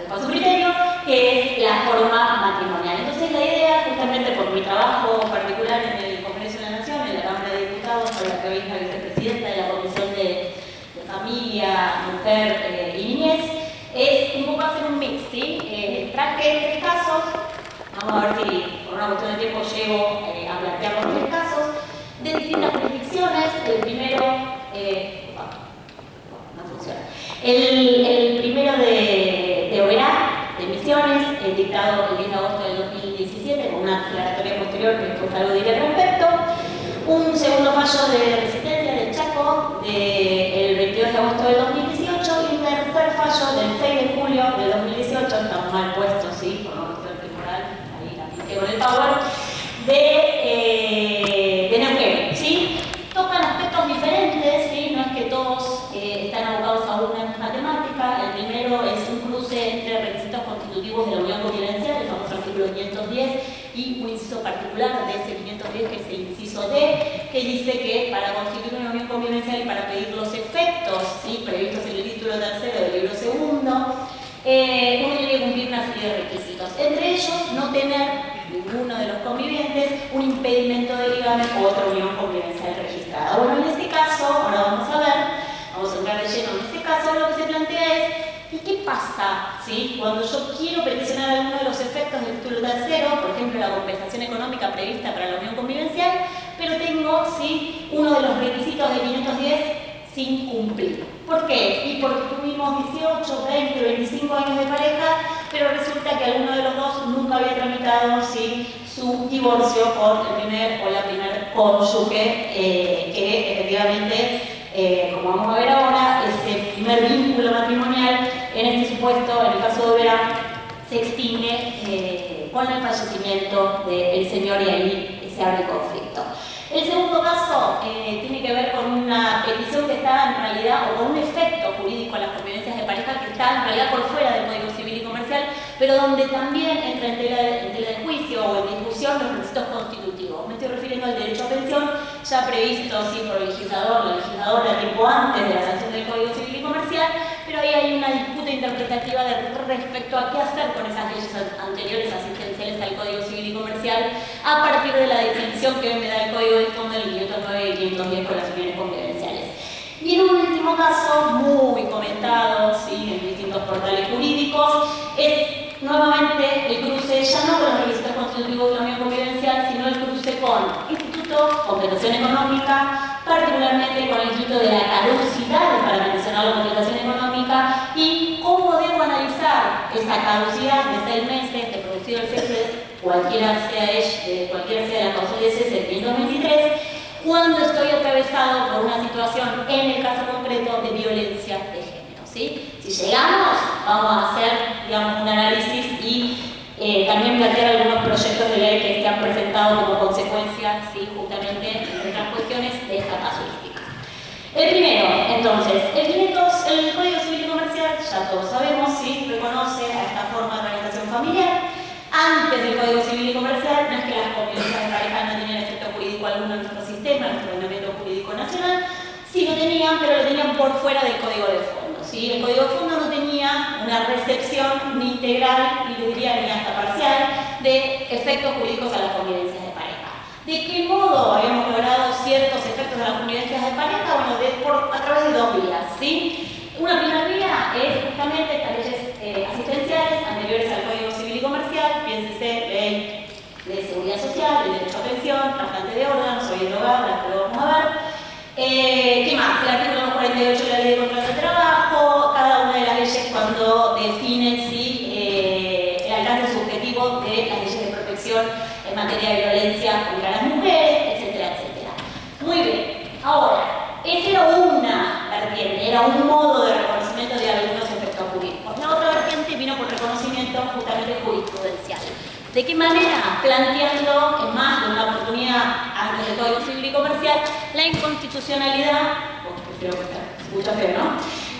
con su criterio, que es la forma matrimonial. Entonces la idea, justamente por mi trabajo particular en el Congreso de la Nación, en la Cámara de Diputados, por la que hoy es la vicepresidenta de la Comisión de Familia, Mujer y Niñez, es un poco hacer un mix, ¿sí? Traje 3 casos, vamos a ver si por una cuestión de tiempo llego a plantear los 3 casos, de distintas jurisdicciones. El primero, no funciona. El primero de Oberá, de Misiones, dictado el 10 de agosto del 2017, con una aclaratoria posterior que después algo diré al respecto. Un segundo fallo de Resistencia del Chaco, del 22 de agosto del 2018, y un tercer fallo del 6 de julio del 2018, está mal puesto, sí, por una cuestión temporal, ahí la pinté con el power, de Neuquén, ¿sí? Tocan aspectos diferentes, ¿sí? No es que todos están abocados a una misma temática. El primero es un cruce entre requisitos constitutivos de la unión convivencial, el famoso artículo 510, y un inciso particular de ese 510, que es el inciso D, que dice que para constituir una unión convivencial y para pedir los efectos, ¿sí?, previstos en el título tercero del libro segundo, uno tiene que cumplir una serie de requisitos. Entre ellos, no tener ninguno de los convivientes un impedimento de ligamen u otra unión convivencial registrada. Bueno, en este caso, ahora vamos a ver, vamos a entrar de lleno en este caso, lo que se plantea es: ¿y qué pasa, ¿sí?, cuando yo quiero peticionar alguno de los efectos del título tercero, por ejemplo, la compensación económica prevista para la unión convivencial, pero tengo, ¿sí?, uno de los requisitos de 510 sin cumplir? ¿Por qué? Y porque tuvimos 18, 20, 25 años de pareja, pero resulta que alguno de los dos nunca había tramitado, ¿sí?, su divorcio con el primer o la primer cónyuge, que efectivamente, como vamos a ver ahora, ese primer vínculo matrimonial, en este supuesto, en el caso de Oberá, se extingue con el fallecimiento del señor, y ahí se abre conflicto. El segundo caso tiene que ver con una petición que está en realidad, o con un efecto jurídico a las convivencias de pareja que está en realidad por fuera del Código Civil y Comercial, pero donde también entra en tela de juicio o en discusión los requisitos constitutivos. Me estoy refiriendo al derecho a pensión, ya previsto, sí, por el legislador, la legisladora, tiempo antes de la sanción del Código Civil y Comercial, pero ahí hay una disputa interpretativa respecto a qué hacer con esas leyes anteriores asistenciales al Código Civil y Comercial, a partir de la definición que hoy me da el Código de Fondo del 509 y 510 con las uniones convivenciales. Y en un último caso, muy comentado, ¿sí?, en distintos portales jurídicos, es nuevamente el cruce, ya no con los requisitos constitutivos de la unión convivencial, sino el cruce con instituto, compensación económica, particularmente con el instituto de la caducidad, para mencionar la compensación económica, y cómo debo analizar esa caducidad de 6 meses de producido el cese, cualquiera sea la causa de cese, el 523, cuando estoy atravesado por una situación, en el caso concreto, de violencia de género, ¿sí? Si llegamos, vamos a hacer, digamos, un análisis y también plantear algunos proyectos de ley que se han presentado como consecuencia, ¿sí?, justamente, entre otras cuestiones, de esta casuística. El primero, entonces, el Código Civil y Comercial, ya todos sabemos, ¿sí?, reconoce a esta forma de organización familiar. Antes del Código Civil y Comercial, no es que las convivencias de pareja no tenían efecto jurídico alguno en nuestro sistema, en nuestro ordenamiento jurídico nacional, sí lo tenían, pero lo tenían por fuera del Código de Fondo, ¿sí? El Código de Fondo no tenía una recepción ni integral, ni diría ni hasta parcial, de efectos jurídicos a las convivencias de pareja. ¿De qué modo habíamos logrado ciertos efectos a las convivencias de pareja? Bueno, a través de 2 vías, ¿sí? Una primera vía es justamente estas leyes asistenciales anteriores al Código Civil y Comercial, piénsese, ley de seguridad social, el derecho a pensión, trasplante de órganos, hoy el hogar, las que lo vamos a ver. ¿Qué más? El artículo 248 de la ley de contrato de trabajo, cada una de las leyes cuando definen, ¿sí?, el alcance subjetivo de las leyes de protección en materia de violencia contra las mujeres, etcétera, etcétera. Muy bien, ahora, esa era una vertiente, era un modo de reconocimiento de algunos efectos ¿De qué manera? Planteando, en más de una oportunidad antes del Código Civil y Comercial, la inconstitucionalidad, creo que se escucha feo, ¿no?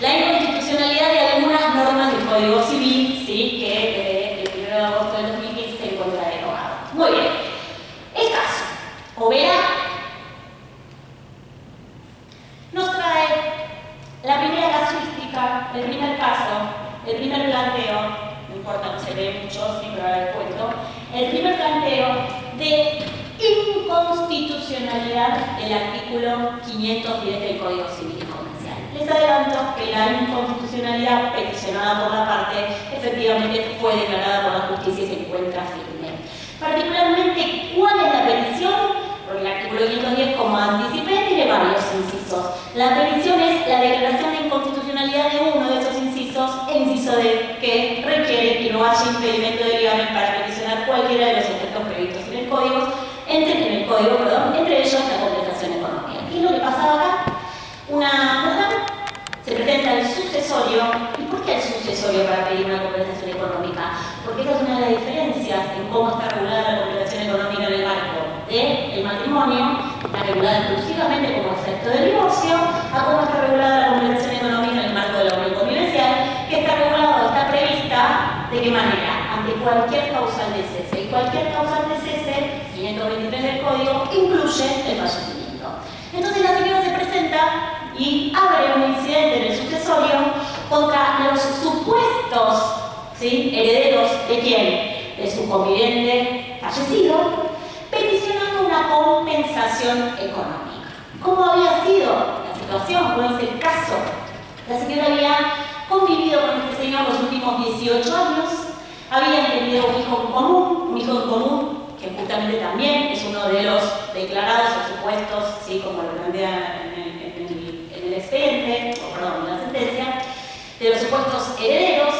La inconstitucionalidad de algunas normas del Código Civil, ¿sí? Que el 1 de agosto del 2015 se encuentra derogado. Muy bien. El caso, Overa, nos trae la primera casuística, el primer caso, el primer planteo. No importa, no se ve mucho, sí, pero ahora les cuento. El primer planteo de inconstitucionalidad del artículo 510 del Código Civil y Comercial. Les adelanto que la inconstitucionalidad peticionada por la parte efectivamente fue declarada por la justicia y se encuentra firme. Particularmente, ¿cuál es la petición? Porque el artículo 510, como anticipé, tiene varios incisos. La petición es la declaración de inconstitucionalidad de uno de esos incisos, el inciso de que requiere que no haya impedimento de ligamen para peticionar cualquiera de los efectos previstos en el código, entre ellos la compensación económica. ¿Qué es lo que pasaba acá? Una mujer se presenta el sucesorio. ¿Y por qué el sucesorio para pedir una compensación económica? Porque esa es una de las diferencias en cómo está regulada la compensación económica en el marco del matrimonio. Está regulada exclusivamente como efecto del divorcio, a cómo está regulada la compensación económica en el marco de la unión convivencial, que está regulada o está prevista ¿de qué manera? Ante cualquier causal de cese. Y cualquier causal de cese, 523 del Código, incluye el fallecimiento. Entonces la señora se presenta y abre un incidente en el sucesorio contra los supuestos, ¿sí?, herederos de quién? De su conviviente fallecido, peticionando una compensación económica. ¿Cómo había sido la situación? ¿Cuál es el caso? La señora había convivido con este señor los últimos 18 años, habían tenido un hijo en común, que justamente también es uno de los declarados o supuestos, ¿sí?, como lo plantea en el expediente, o perdón, en la sentencia, de los supuestos herederos.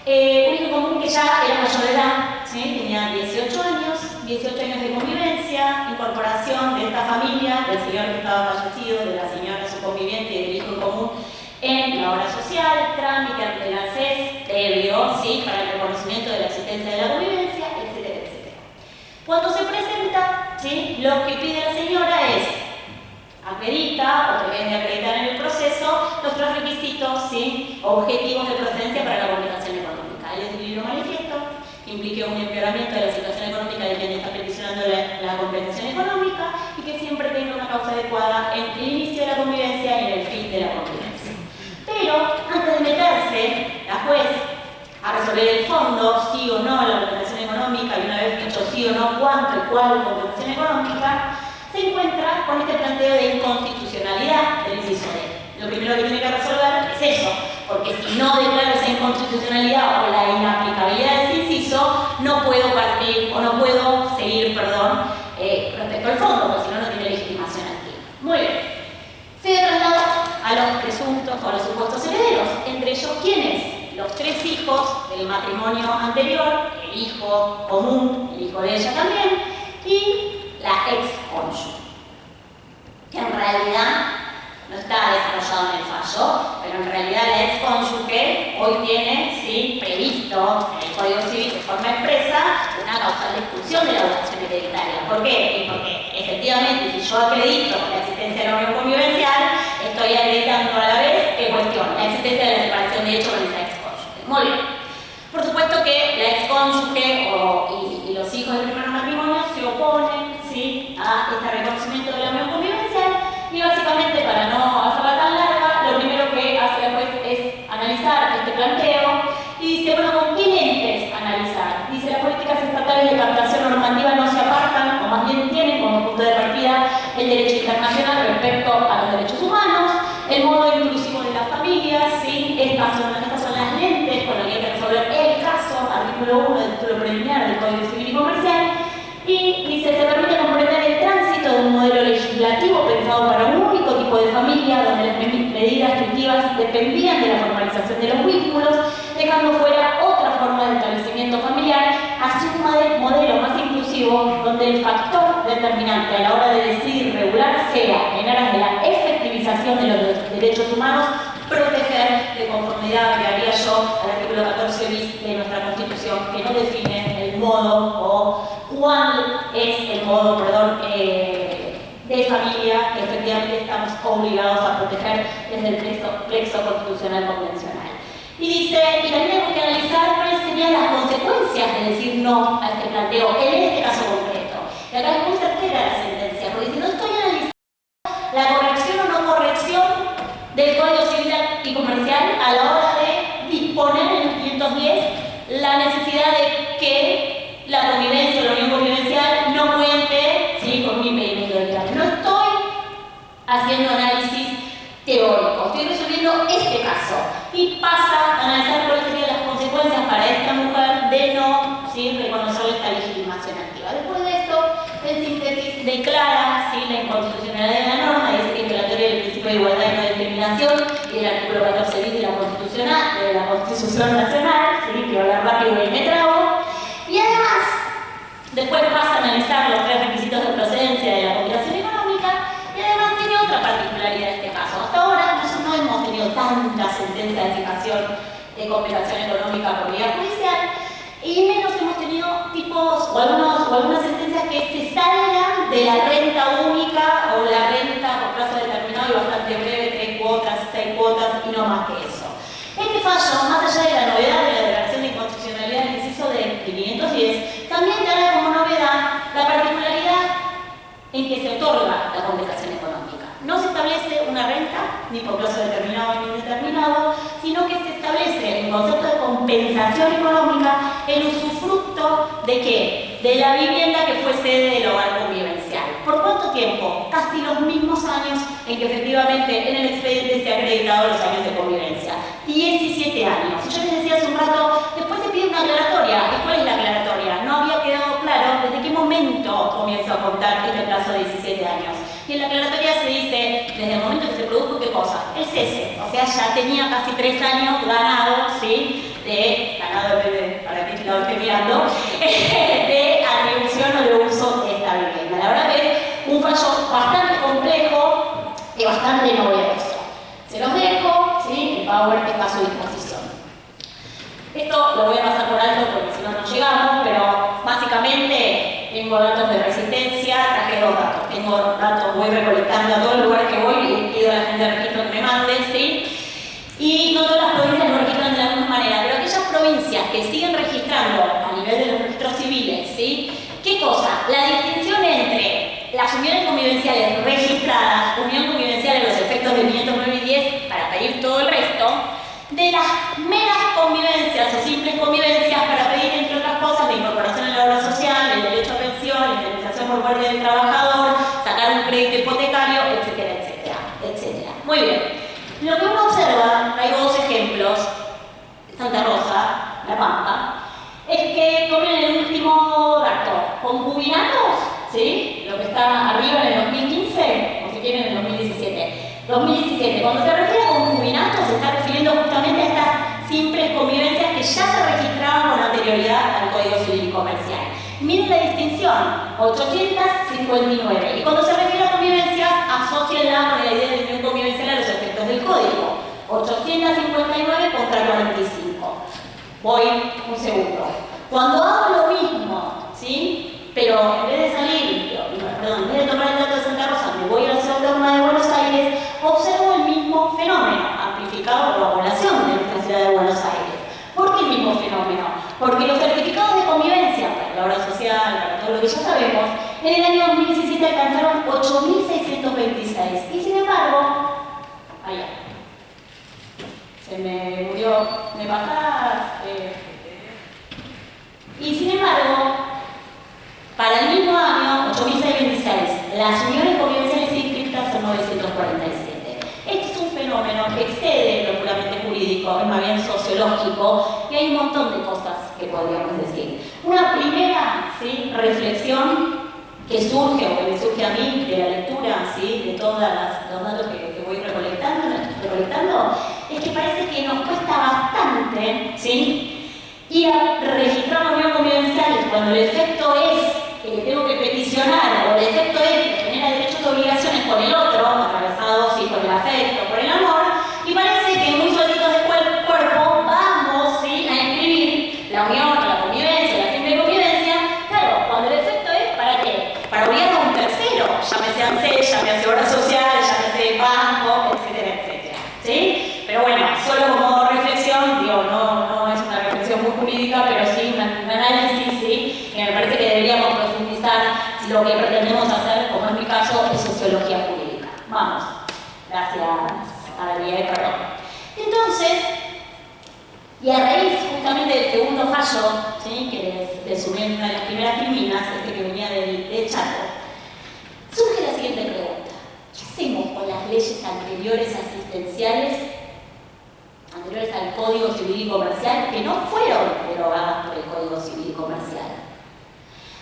Un hijo común que ya era mayor de edad, ¿sí?, tenía 18 años de convivencia, incorporación de esta familia, del señor que estaba fallecido, de la señora su conviviente y del hijo en común en la obra social, trámite ante la CES, previo, ¿sí?, para el reconocimiento de la existencia de la convivencia, etcétera, etcétera. Cuando se presenta, ¿sí?, lo que pide la señora es acredita o pretende acreditar en el proceso los tres requisitos, ¿sí?, objetivos de procedencia para la compensación económica. El escribir un manifiesto que implique un empeoramiento de la situación económica de quien está peticionando la compensación económica y que siempre tenga una causa adecuada en el inicio de la convivencia y en el fin de la convivencia. Pero antes de meterse, la juez a resolver el fondo, sí o no la compensación económica, y una vez dicho sí o no cuánto y cuál compensación económica, se encuentra con este planteo de inconstitucionalidad del inciso D. Lo primero que tiene que resolver es eso, porque si no declaro esa inconstitucionalidad o la inaplicabilidad de ese inciso, no puedo partir o no puedo seguir, respecto al fondo, porque si no, no tiene legitimación activa. Muy bien. Se traslada a los presuntos o a los supuestos herederos, entre ellos ¿quiénes? Los tres hijos del matrimonio anterior, el hijo común, el hijo de ella también, y la ex-cónyuge, que en realidad no está desarrollado en el fallo, pero en realidad la ex-cónyuge hoy tiene, ¿sí?, previsto en el Código Civil de forma expresa una causal de expulsión de la dotación hereditaria. ¿Por qué? Porque efectivamente si yo acredito la existencia de la unión convivencial, estoy acreditando a la vez, ¿qué cuestión? La existencia de la separación de hecho con esa ex-cónyuge. Muy bien. Por supuesto que la ex-cónyuge y los hijos del primer matrimonio se oponen, ¿sí?, a este reconocimiento de la unión convivencial y básicamente, para no hacerla tan larga, lo primero que hace la juez es analizar este planteo y dice, bueno, ¿con qué lentes analizar? Dice, las políticas estatales de captación normativa no se apartan, o más bien tienen como punto de partida el derecho internacional respecto a los derechos humanos, el modo inclusivo de las familias, ¿sí? Estas son las lentes con las que hay que resolver el caso, artículo 1 del título preliminar del Código Civil y Comercial, y dice, se permite comprender el tránsito de un modelo legislativo pensado para un único tipo de familia, donde las medidas restrictivas dependían de la formalización de los vínculos, dejando fuera otra forma de establecimiento familiar, hacia un modelo más inclusivo, donde el factor determinante a la hora de decidir regular sea, en aras de la efectivización de los derechos humanos, proteger de conformidad, que haría yo, al artículo 14 bis de nuestra Constitución, que no define el modo o cuál es el modo, de familia que efectivamente estamos obligados a proteger desde el plexo constitucional convencional. Y dice, y también tenemos que analizar cuáles serían las consecuencias de decir no a este planteo, en este caso concreto. Y acá es muy certera la sentencia, porque si no estoy analizando la corrección o no corrección del Código Civil y Comercial a la hora de disponer en el 510 la necesidad de que la convivencia o la unión convivencial no cuente, ¿sí?, con un impedimento legal. No estoy haciendo análisis teórico, estoy resolviendo este caso y pasa a analizar cuáles serían las consecuencias para esta mujer de no, ¿sí?, reconocer esta legitimación activa. Después de esto, en síntesis, declara, ¿sí?, la inconstitucionalidad de la norma, dice que es violatoria del principio de igualdad y no discriminación y del artículo 14 bis de la Constitución Nacional, ¿sí?, que habla rápido y me trago. Y además, después pasa a analizar los 3 requisitos de procedencia de la cooperación económica y además tiene otra particularidad en este caso. Hasta ahora nosotros no hemos tenido tantas sentencias de fijación de cooperación económica por vía judicial y menos hemos tenido tipos o algunas sentencias que se salgan de la renta única o la renta por plazo determinado y bastante breve, 3 cuotas, 6 cuotas y no más que eso. Este fallo, más allá de la novedad de la declaración de inconstitucionalidad del inciso de 510, también trae como novedad la particularidad en que se otorga la compensación económica. No se establece una renta, ni por plazo determinado ni indeterminado, sino que se establece el concepto de compensación económica, el usufructo de ¿qué? De la vivienda que fue sede del hogar convivencial. ¿Por cuánto tiempo? Casi los mismos años en que efectivamente en el expediente se ha acreditado los años de convivencia. 17 años. Yo les decía hace un rato, después se pide una aclaratoria. ¿Y cuál es la aclaratoria? No había quedado claro desde qué momento comienza a contar este plazo de 17 años. Y en la aclaratoria se dice, desde el momento que se produjo, ¿qué cosa? El cese. O sea, ya tenía casi 3 años ganado, ¿sí? Ganado para que lo esté mirando, de atribución o de uso de esta vivienda. La verdad que es un fallo bastante complejo y bastante novedoso. Se los dejo, ¿sí? El Power está a su disposición. Esto lo voy a pasar por alto porque si no, no llegamos, pero básicamente tengo datos de resistencia, traje 2 datos. Tengo datos, voy recolectando a todos los lugares que voy y pido a la gente de registro que me mande, ¿sí? Y no todas las provincias lo registran de la misma manera, pero aquellas provincias que siguen registrando a nivel de los registros civiles, ¿sí? ¿Qué cosa? La distinción entre las uniones convivenciales registradas, unión convivencial a los efectos de 509 y 10 para pedir todo el resto, de las meras convivencias o simples convivencias para pedir, entre otras cosas, la incorporación a la obra social, el derecho a pensión, la indemnización por muerte del trabajador, sacar un crédito hipotecario, etcétera, etcétera, etcétera. Muy bien. Lo que uno observa, traigo 2 ejemplos, Santa Rosa, La Pampa, es que tomen el último dato, concubinatos, ¿sí? Lo que está arriba en el 2015, o si quieren en el 2017. 2017, cuando se refiere a concubinatos, se está refiriendo justamente a estas simples convivencias que ya se registraban con anterioridad al Código Civil y Comercial. Miren la distinción, 859. Y cuando se refiere a convivencias, asócienla con la idea de unión convivencial a los efectos del Código. 859 contra 45. Voy un segundo. Cuando hago lo mismo, ¿sí? Pero en vez de salir, en vez de tomar el dato de Santa Rosa, me voy a la ciudad autónoma de Buenos Aires, observo el mismo fenómeno, amplificado por la población de nuestra ciudad de Buenos Aires. ¿Por qué el mismo fenómeno? Porque los certificados de convivencia para la obra social, para todo lo que ya sabemos, en el año 2017 alcanzaron 8.626. Y sin embargo, allá, se me murió, ¿me pasás? Y sin embargo, para el mismo año, 8.626, las uniones convivenciales inscritas son 947. Este es un fenómeno que excede lo puramente jurídico, es más bien sociológico, y hay un montón de cosas que podríamos decir. Una primera, ¿sí?, reflexión que surge, o que me surge a mí, de la lectura, ¿sí?, de todos los datos que voy recolectando, es que parece que nos cuesta bastante, ¿sí?, ir a registrar una unión convivencial cuando el efecto es que tengo que peticionar, o el efecto es que genera derechos y obligaciones con el otro, atravesados, ¿sí?, con el afecto, por el amor, y parece que muy solitos de cuerpo vamos, ¿sí?, a inscribir la unión, la convivencia, la simple convivencia llámese obra social, llámese banco, etcétera, etcétera. ¿Sí? Pero bueno, solo como reflexión, digo, no es una reflexión muy jurídica, pero sí un análisis, ¿sí? Que me parece que deberíamos profundizar si lo que pretendemos hacer, como en mi caso, es sociología jurídica. Vamos. Gracias, Adrián, perdón. Entonces, y a raíz justamente del segundo fallo, ¿sí? Que les sumé en una de las primeras tribunas, que venía de Chaco, surge la siguiente pregunta. ¿Qué hacemos con las leyes anteriores asistenciales, anteriores al Código Civil y Comercial, que no fueron derogadas por el Código Civil y Comercial?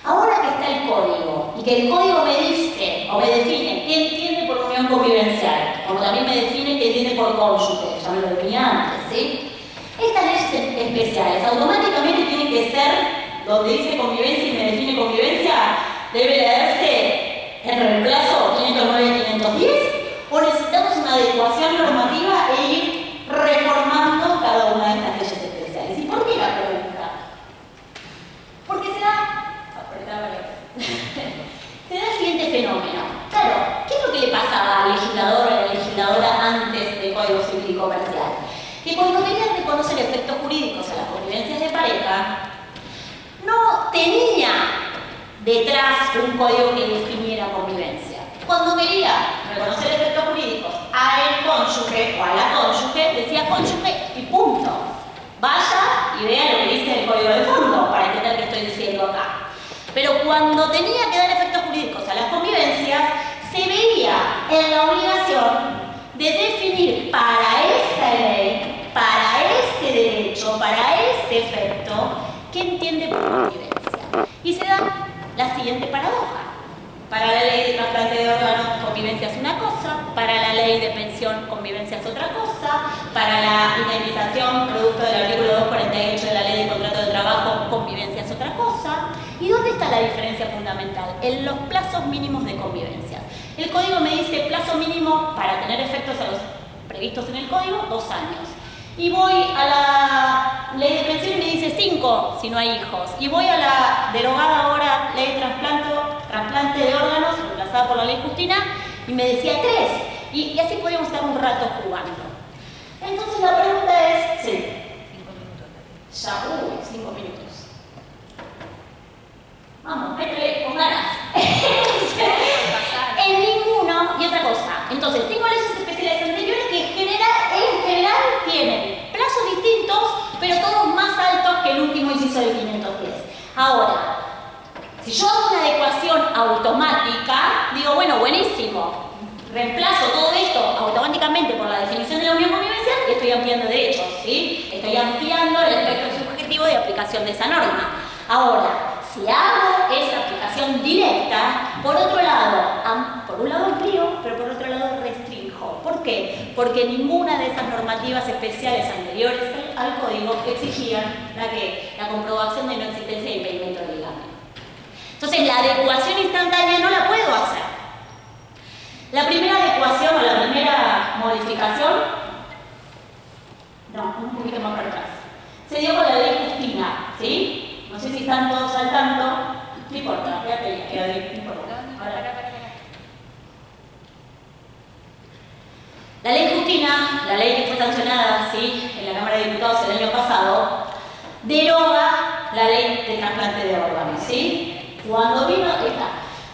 Ahora que está el Código, y que el Código me dice, o me define, qué entiende por unión convivencial, como también me define qué entiende por cónyuge, ya me lo definía antes, ¿sí? Estas leyes especiales automáticamente tienen que ser, donde dice convivencia y me define convivencia, debe leerse en reemplazo 509 y 510, o necesitamos una adecuación normativa e ir reformando cada una de estas leyes especiales. ¿Y por qué la pregunta? Porque se da el siguiente fenómeno. Claro, ¿qué es lo que le pasaba al legislador o a la legisladora antes del Código Civil y Comercial? Que cuando querían reconocer efectos jurídicos a las convivencias de pareja, no tenía detrás un código que definiera convivencia. Cuando quería reconocer efectos jurídicos al cónyuge o a la cónyuge, decía cónyuge y punto. Vaya y vea lo que dice el código de fondo para entender qué estoy diciendo acá. Pero cuando tenía que dar efectos jurídicos a las convivencias, se veía en la obligación de definir para esa ley, para ese derecho, para ese efecto, qué entiende por convivencia. Y se da la siguiente paradoja. Para la ley de trasplante de órganos, convivencia es una cosa, para la ley de pensión, convivencia es otra cosa, para la indemnización, producto del artículo 248 de la ley de contrato de trabajo, convivencia es otra cosa. ¿Y dónde está la diferencia fundamental? En los plazos mínimos de convivencia. El código me dice plazo mínimo para tener efectos a los previstos en el código, 2 años. Y voy a la ley de pensión y me dice 5 si no hay hijos. Y voy a la derogada ahora ley de trasplante de órganos, reemplazada por la ley Justina, y me decía 3. Y así podíamos estar un rato jugando. Entonces la pregunta es, sí. 5 minutos. Ya, 5 minutos. Vamos, métele con ganas. En ninguno, y otra cosa. Entonces, tengo leyes especiales anteriores que en general tienen plazos distintos, pero todos más altos que el último inciso del 510. Ahora, si yo hago una adecuación automática, digo, bueno, buenísimo. Reemplazo todo esto automáticamente por la definición de la unión convivencial y estoy ampliando derechos, ¿sí? Estoy ampliando el espectro subjetivo de aplicación de esa norma. Ahora, si hago esa aplicación directa, por otro lado, por un lado amplío, pero por otro lado restrinjo. ¿Por qué? Porque ninguna de esas normativas especiales anteriores al código exigían la comprobación de no existencia de impedimento de ligamento. Entonces, la adecuación instantánea no la puedo hacer. La primera adecuación o la primera modificación, no, un poquito más para atrás, se dio con la ley Justina, ¿sí? No sé si están todos saltando, no importa, quédate ahí, no importa. La ley Justina, la ley que fue sancionada, ¿sí? En la Cámara de Diputados el año pasado, deroga la ley de trasplante de órganos, ¿sí? Cuando vino,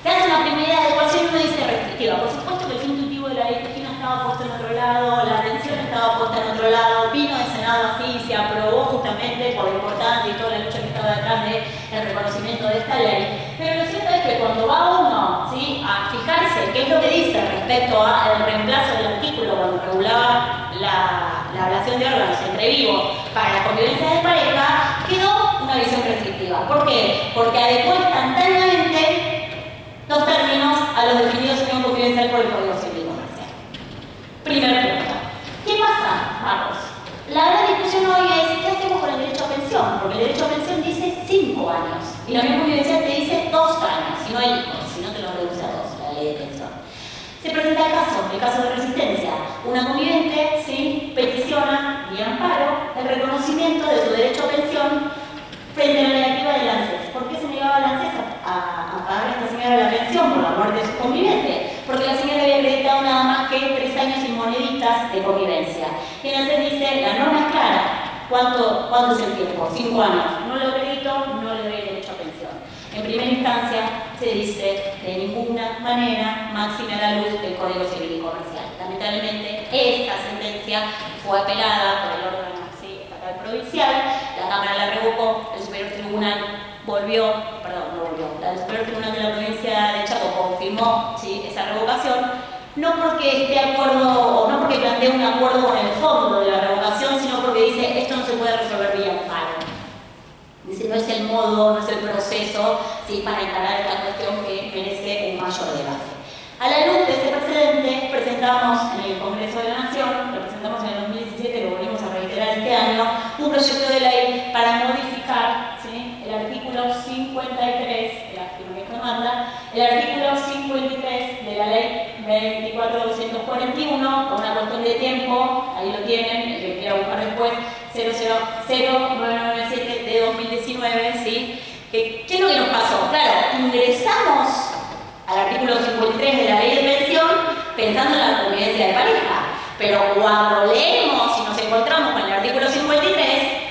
se hace una primera adecuación y uno dice restrictiva. Por supuesto que el fin intuitivo de la ley Justina estaba puesto en otro lado, la atención estaba puesta en otro lado, vino del Senado así y se aprobó justamente por lo importante y toda la lucha que estaba detrás del reconocimiento de esta ley. Pero lo cierto es que cuando va uno, ¿sí?, a fijarse qué es lo que dice respecto al reemplazo del artículo cuando regulaba la ablación de órganos entre vivos para la convivencia de pareja, quedó una visión restrictiva. ¿Por qué? Porque adecuó instantáneamente los términos a los definidos en unión convivencial por el Código Civil y Comercial. Primera pregunta. ¿Qué pasa, Marcos? La gran discusión hoy es ¿qué hacemos con el derecho a pensión? Porque el derecho a pensión dice 5 años y la unión convivencial te dice 2 años, si no hay hijos, si no te lo reduce a 2, la ley de pensión. Se presenta el caso de resistencia. Una convivente, ¿sí?, peticiona y amparo el reconocimiento de su derecho a pensión frente a la negativa del ANSES. ¿Por qué se negaba el ANSES a pagar a esta señora la pensión por la muerte de su conviviente? porque la señora había acreditado nada más que 3 años sin moneditas de convivencia. Y en el CES dice, la norma es clara, ¿cuánto es el tiempo? 5 años. No lo acredito, no le doy derecho a pensión. En primera instancia se dice, de ninguna manera, máxime a la luz del Código Civil y Comercial. Lamentablemente, esta sentencia fue apelada por el órgano estatal provincial, la Cámara la revocó, el Superior Tribunal el Superior Tribunal de la provincia de Chaco confirmó esa revocación, no porque esté de acuerdo, o no porque plantee un acuerdo con el fondo de la revocación, sino porque dice, esto no se puede resolver vía amparo. Dice, no es el modo, no es el proceso para encarar esta cuestión que merece un mayor debate. A la luz de ese precedente, presentamos en el Congreso de la Nación, lo presentamos en el 2017, lo volvimos a reiterar este año, un proyecto de ley para modificar el artículo 53, el artículo 53 de la ley 24.241, con una cuestión de tiempo, ahí lo tienen, el que quiera buscar después, 000997 de 2019, ¿Qué es lo que nos pasó? Claro, ingresamos al artículo 53 de la ley de pensión pensando en la convivencia de pareja, pero cuando leemos y nos encontramos con el artículo 53,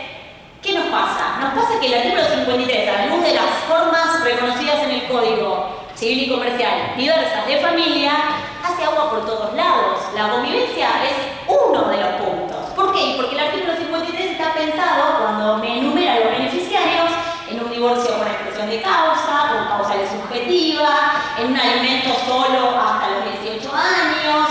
¿qué nos pasa? Nos pasa que el artículo 53, a la luz de las formas reconocidas en el Código Civil y Comercial diversas de familia, hace agua por todos lados. La convivencia es uno de los puntos. ¿Por qué? Porque el artículo 53 está pensado, cuando me enumera los beneficiarios, en un divorcio con expresión de causa, con causal subjetiva, en un alimento solo hasta los 18 años,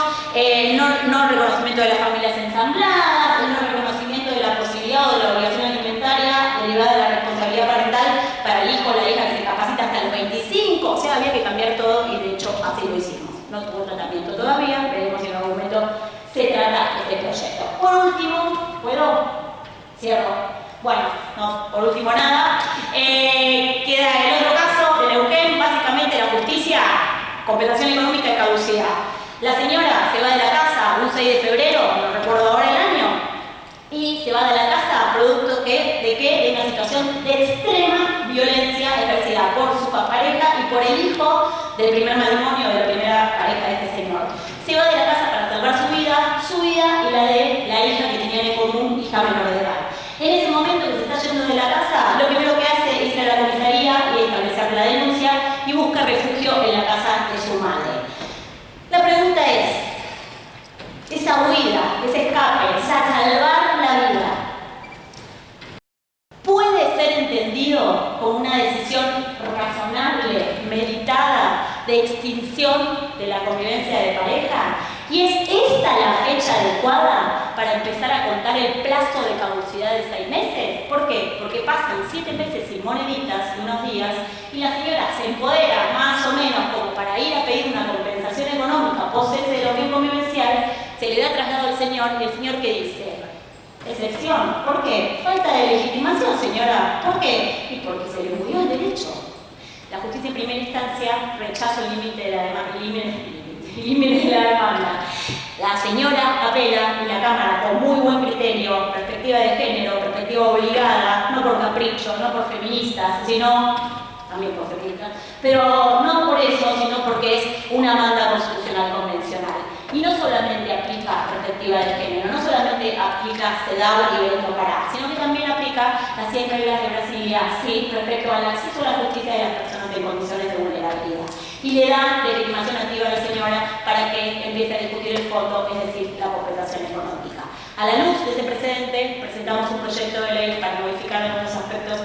no reconocimiento de las familias ensambladas, no reconocimiento de la posibilidad o de la obligación alimentaria derivada de la responsabilidad parental para el hijo o la hija que se capacita hasta los 25, o sea, había que cambiar todo y de hecho así lo hicimos. No tuvo tratamiento todavía, veremos si en algún momento se trata este proyecto. Por último, ¿puedo? Cierro. Bueno, no, por último nada. Queda el otro caso de Neuquén, básicamente la justicia, compensación económica y caducidad. La señora se va de la casa un 6 de febrero, no recuerdo ahora el año, y se va de la casa producto de una situación de extrema violencia ejercida por su pareja y por el hijo del primer matrimonio, de la primera pareja de este señor. Se va de la casa para salvar su vida y la de la hija que tenían en común, hija menor de edad. En ese momento que se está yendo de la casa, lo primero que hace es ir a la comisaría y establecer la denuncia y busca refugio en la casa de su madre. La pregunta es, esa huida, ese escape, esa salvar la vida, ¿puede ser entendido como una decisión razonable, meditada, de extinción de la convivencia de pareja? ¿Y es esta la fecha adecuada para empezar a contar el plazo de caducidad de 6 meses? ¿Por qué? Porque pasan 7 meses sin moneditas y unos días y la señora se empodera más o menos como para ir a pedir una compensación económica post cese de lo bien convivencial, se le da traslado al señor y el señor ¿qué dice? Excepción. ¿Por qué? Falta de legitimación, señora. ¿Por qué? Y porque se le murió el derecho. La justicia en primera instancia rechazó el límite de la demanda. La señora apela y la Cámara, con muy buen criterio, perspectiva de género, perspectiva obligada, no por capricho, no por feministas, sino, también por feministas, pero no por eso, sino porque es una demanda constitucional convencional. Y no solamente aplica perspectiva de género, no solamente aplica CEDAW y Benito Pará, sino que también aplica las 100 reglas de Brasilia, respecto al acceso a la justicia de las personas en condiciones de vulnerabilidad. Y le da legitimación activa a la señora para que empiece a discutir el fondo, es decir, la compensación económica. A la luz de ese precedente, presentamos un proyecto de ley para modificar algunos aspectos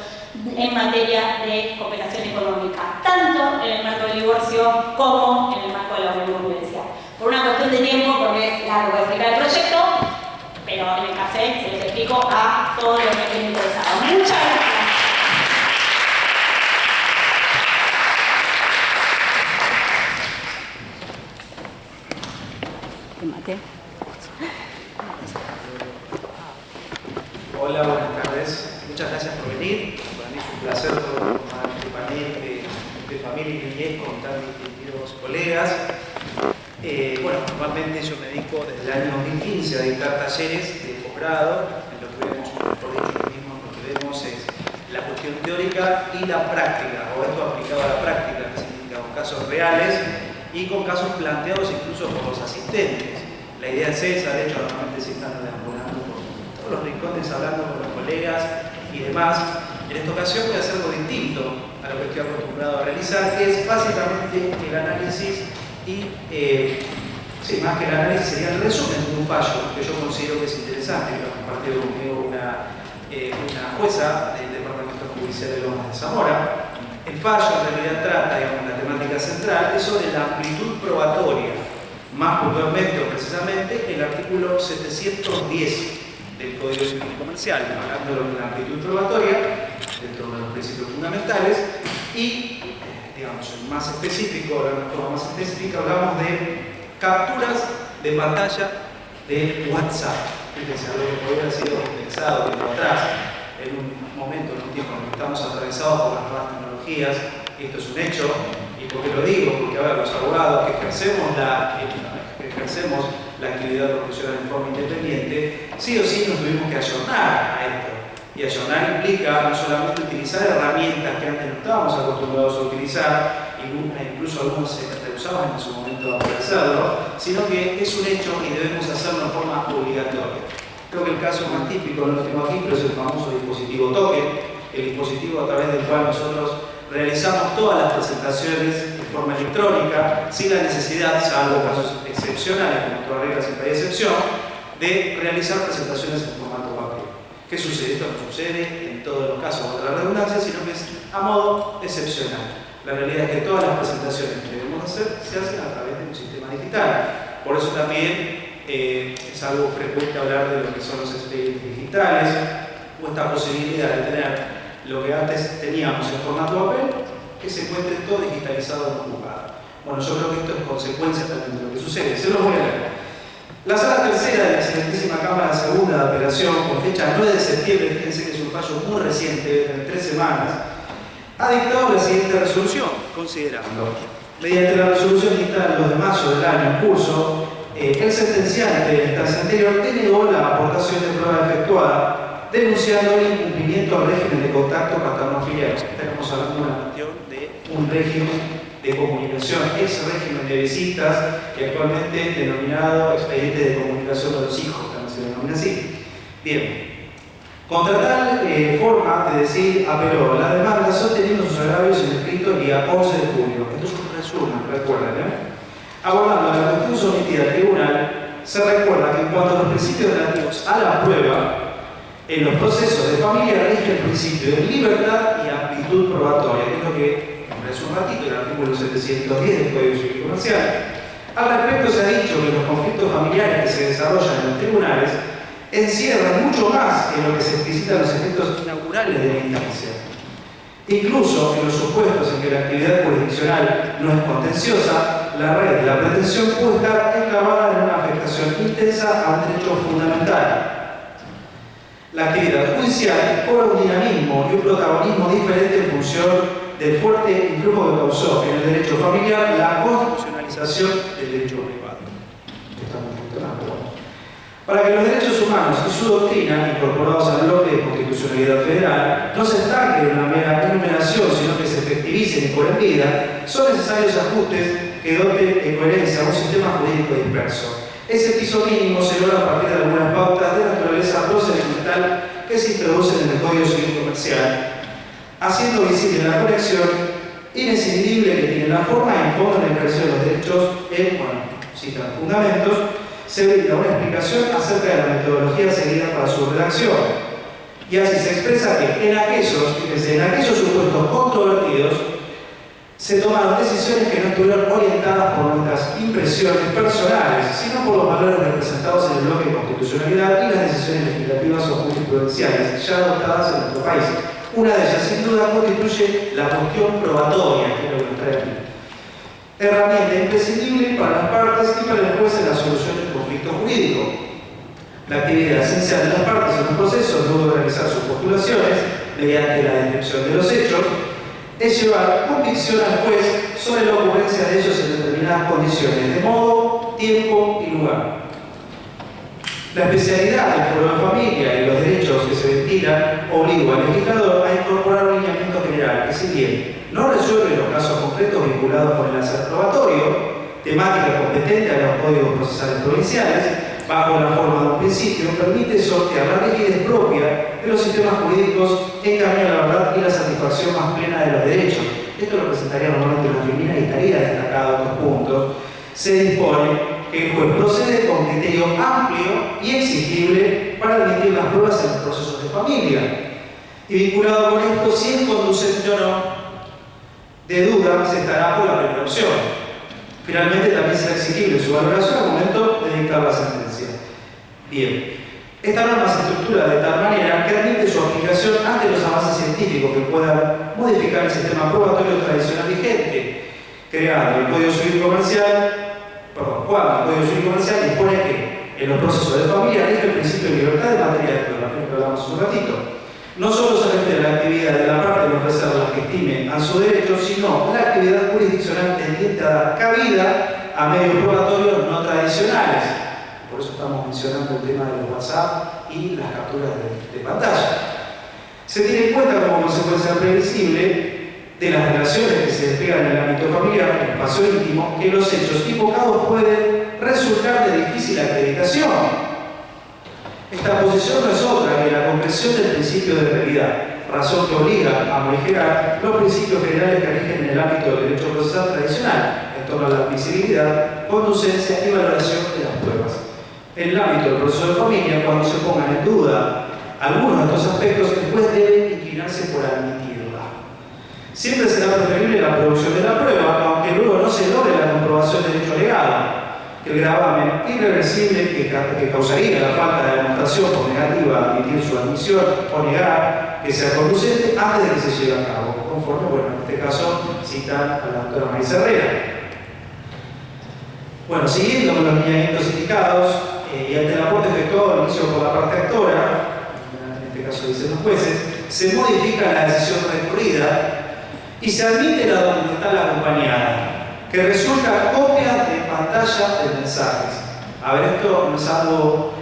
en materia de compensación económica, tanto en el marco del divorcio como en el marco de la unión convivencial. Por una cuestión de tiempo, porque es largo explicar el proyecto, pero en el café se les explico a todos los que estén interesados. Muchas gracias. Hola, buenas tardes. Muchas gracias por venir. Para mí es un placer formar este panel de familia y niñez con tan distinguidos colegas. Normalmente yo me dedico desde el año 2015 a dictar talleres de posgrado, en lo que vemos, mejor dicho, lo mismo lo que vemos es la cuestión teórica y la práctica, o esto aplicado a la práctica, que significa casos reales, y con casos planteados incluso por los asistentes. La idea es esa, de hecho normalmente se están deambulando por todos los rincones hablando con los colegas y demás. En esta ocasión voy a hacer algo distinto a lo que estoy acostumbrado a realizar, que es básicamente el análisis y, más que el análisis sería el resumen de un fallo que yo considero que es interesante, que lo compartió conmigo una jueza del Departamento Judicial de Lomas de Zamora. El fallo en realidad trata, digamos, la temática central es sobre la amplitud probatoria, más puntualmente o precisamente el artículo 710 del Código Civil y Comercial, hablando de la amplitud probatoria dentro de los principios fundamentales y, digamos, más específico, de una forma más específica, hablamos de capturas de pantalla de WhatsApp. Fíjense, algo que podría haber sido pensado tiempo atrás, en un momento, en un tiempo en el que estamos atravesados por las nuevas tecnologías, y esto es un hecho. ¿Y por qué lo digo? Porque a ver, los abogados que ejercemos la actividad profesional en forma independiente, sí o sí nos tuvimos que ayornar a esto. Y ayornar implica no solamente utilizar herramientas que antes no estábamos acostumbrados a utilizar, incluso algunos se rehusaban en su momento a hacerlo, sino que es un hecho y debemos hacerlo en forma obligatoria. Creo que el caso más típico, no lo tengo aquí, pero es el famoso dispositivo token, el dispositivo a través del cual nosotros realizamos todas las presentaciones de forma electrónica, sin la necesidad, salvo casos excepcionales, como toda regla siempre hay excepción, de realizar presentaciones en formato papel. ¿Qué sucede? Esto no sucede en todos los casos de la redundancia, sino que es a modo excepcional. La realidad es que todas las presentaciones que debemos hacer se hacen a través de un sistema digital. Por eso también es algo frecuente hablar de lo que son los expedientes digitales o esta posibilidad de tener lo que antes teníamos en formato papel, que se encuentre todo digitalizado en un juzgado. Bueno, yo creo que esto es consecuencia también de lo que sucede. Se los voy a leer. La Sala Tercera de la Excelentísima Cámara Segunda de Apelación, con fecha 9 de septiembre, fíjense que es un fallo muy reciente, de 3 semanas, ha dictado la siguiente resolución, considerando, mediante la resolución dictada el 2 de mayo del año en curso, el sentenciante de la instancia anterior denegó la aportación de prueba efectuada, denunciando el incumplimiento al régimen de contacto paterno-filial. Estamos hablando de una cuestión de un régimen de comunicación, ex régimen de visitas, y actualmente denominado expediente de comunicación de los hijos, también se denomina así. Bien. Contra tal forma de decir, apeló la demanda sosteniendo sus agravios en escrito el día 11 de julio. Esto es un resumen, recuerden, Abordando la cuestión sometida al tribunal, se recuerda que en cuanto a los principios relativos a la prueba, en los procesos de familia rige el principio de libertad y amplitud probatoria, que es lo que, hace un ratito, el artículo 710 del Código Civil y Comercial. Al respecto se ha dicho que los conflictos familiares que se desarrollan en los tribunales encierran mucho más que lo que se explicita en los efectos inaugurales de la instancia. Incluso en los supuestos en que la actividad jurisdiccional no es contenciosa, la red de la pretensión puede estar enclavada en una afectación intensa a un derecho fundamental. La actividad judicial cobra un dinamismo y un protagonismo diferente en función del fuerte influjo que causó en el derecho familiar la constitucionalización del derecho privado. Para que los derechos humanos y su doctrina, incorporados al bloque de constitucionalidad federal, no se estanquen en una mera enumeración, sino que se efectivicen y cobren vida, son necesarios ajustes que doten de coherencia a un sistema jurídico disperso. Ese piso mínimo se logra a partir de algunas pautas de naturaleza procedimental que se introducen en el Código Civil y Comercial, haciendo visible la conexión inescindible que tiene la forma y el fondo en la ejercicio de los derechos citan fundamentos. Se brinda una explicación acerca de la metodología seguida para su redacción. Y así se expresa que en aquellos supuestos controvertidos se tomaron decisiones que no estuvieron orientadas por nuestras impresiones personales, sino por los valores representados en el bloque de constitucionalidad y las decisiones legislativas o jurisprudenciales ya adoptadas en nuestro país. Una de ellas, sin duda, constituye la cuestión probatoria, que es lo que nos trae aquí. Herramienta imprescindible para las partes y para el juez en la solución del conflicto jurídico. La actividad esencial de las partes en los procesos, luego de realizar sus postulaciones, mediante la descripción de los hechos, es llevar convicción al juez sobre la ocurrencia de ellos en determinadas condiciones, de modo, tiempo y lugar. La especialidad del foro de familia y los derechos que se ventilan obliga al legislador a incorporar un lineamiento general que, si bien no resuelve los casos concretos vinculados con el hacer probatorio, temática competente a los códigos procesales provinciales, bajo la forma de un principio, permite sortear la rigidez propia de los sistemas jurídicos en camino a la verdad y la satisfacción más plena de los derechos. Esto lo presentaría normalmente una tribuna y estaría destacado en los puntos. Se dispone que el juez procede con criterio amplio y exigible para admitir las pruebas en los procesos de familia. Y vinculado con esto, si es conducente o no de duda, se estará por la primera opción. Finalmente, también será exigible su valoración al momento de dictar la sentencia. Bien, esta norma se estructura de tal manera que admite su aplicación ante los avances científicos que puedan modificar el sistema probatorio tradicional vigente, creando el Código Civil Comercial, cuando el Código Civil Comercial dispone que en los procesos de familia rige el principio de libertad de materia de prueba, que hablamos hace un ratito. No solo se refiere a la actividad de la parte de ofrecer a las que estimen a su derecho, sino la actividad jurisdiccional tendiente a dar cabida a medios probatorios no tradicionales. Por eso estamos mencionando el tema de los WhatsApp y las capturas de pantalla. Se tiene en cuenta como consecuencia previsible de las relaciones que se despliegan en el ámbito familiar, en el espacio íntimo, que los hechos invocados pueden resultar de difícil acreditación. Esta posición no es otra que la concreción del principio de realidad, razón que obliga a modificar los principios generales que rigen en el ámbito del derecho procesal tradicional, en torno a la admisibilidad, conducencia y valoración de las pruebas. En el ámbito del proceso de familia, cuando se pongan en duda algunos de estos aspectos, el juez debe inclinarse por admitirla. Siempre será preferible la producción de la prueba, aunque luego no se logre la comprobación del hecho alegado, que el gravamen irreversible que causaría la falta de demostración por negativa a admitir su admisión o negar que sea conducente antes de que se lleve a cabo, conforme, bueno, en este caso citan a la doctora Marisa Herrera. Bueno, siguiendo con los lineamientos indicados y ante el aporte efectuado al inicio por la parte actora, en este caso dicen los jueces, se modifica la decisión recurrida y se admite la documental acompañada, que resulta copia de pantalla de mensajes. A ver, esto no es algo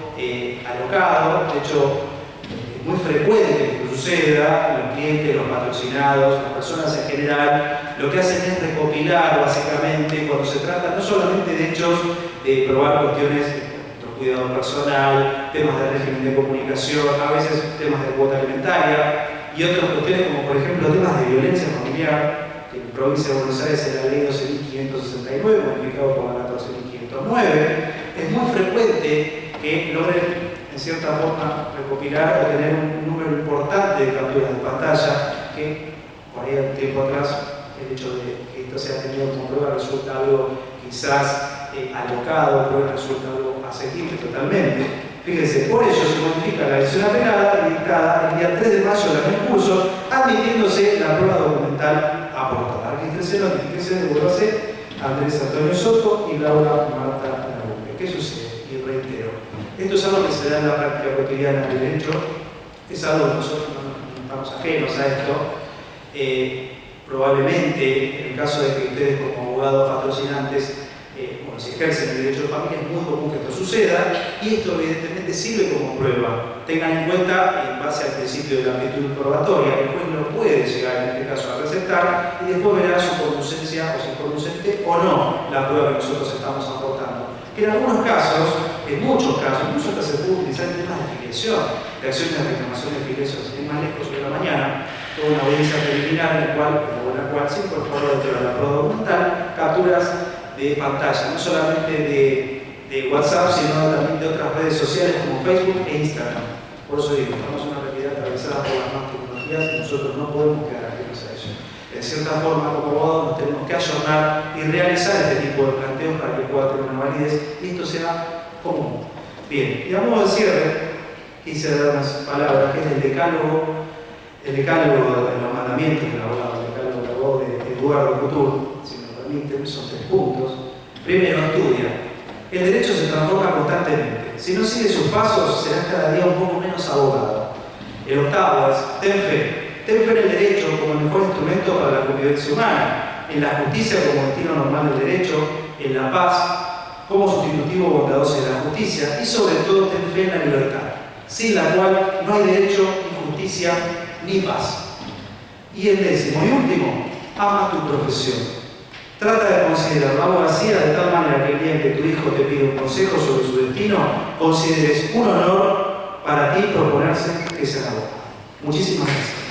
alocado, de hecho es muy frecuente que suceda. Los clientes, los patrocinados, las personas en general, lo que hacen es recopilar básicamente cuando se trata no solamente de hechos de probar cuestiones de cuidado personal, temas de régimen de comunicación, a veces temas de cuota alimentaria y otras cuestiones como por ejemplo temas de violencia familiar, que en la provincia de Buenos Aires es la ley 12.569, modificado por la 14.509, es muy frecuente que logren, en cierta forma, recopilar o tener un número importante de capturas de pantalla, que por ahí un tiempo atrás el hecho de que esto sea tenido como prueba resulta algo quizás alocado, pero resulta algo asequible totalmente. Fíjense, por ello se modifica la decisión apelada dictada el día 3 de mayo del año en curso, admitiéndose la prueba documental aportada. Regístrese, notifíquese, devuélvase Andrés Antonio Soto y Laura Marta Labuque. ¿Qué sucede? Y reitero, esto es algo que se da en la práctica cotidiana del derecho, es algo que nosotros no estamos ajenos a esto. Probablemente, en el caso de que ustedes como abogados patrocinantes si ejercen el derecho de familia, es muy común que esto suceda y esto evidentemente sirve como prueba. Tengan en cuenta, en base al principio de la amplitud probatoria, el juez no puede llegar en este caso a receptar y después verá su conducencia o si es conducente o no la prueba que nosotros estamos aportando. Que en algunos casos, en muchos casos, incluso hasta se puede utilizar en temas de filiación, de acciones de reclamación de filiación. Sin más lejos, de la mañana, toda una audiencia preliminar en la cual se incorporó dentro de la prueba documental capturas de pantalla, no solamente de WhatsApp, sino también de otras redes sociales como Facebook e Instagram. Por eso digo, estamos en una realidad atravesada por las nuevas tecnologías y nosotros no podemos quedar ajenos a ello. De cierta forma, como abogados, nos tenemos que ayornar y realizar este tipo de planteos para que pueda tener una validez y esto sea común. Bien, y a modo de cierre, quise dar unas palabras, que es el decálogo de los mandamientos del abogado, el decálogo del abogado de Eduardo Couture. Son 3 puntos. Primero, estudia. El derecho se transforma constantemente. Si no sigue sus pasos, serás cada día un poco menos abogado. El octavo es, ten fe. Ten fe en el derecho como el mejor instrumento para la convivencia humana, en la justicia como destino normal del derecho, en la paz como sustitutivo bondadoso de la justicia y sobre todo ten fe en la libertad, sin la cual no hay derecho, ni justicia, ni paz. Y el décimo y último, ama tu profesión. Trata de considerar la abogacía de tal manera que el día en que tu hijo te pide un consejo sobre su destino, consideres un honor para ti proponerse que sea abogado. Muchísimas gracias.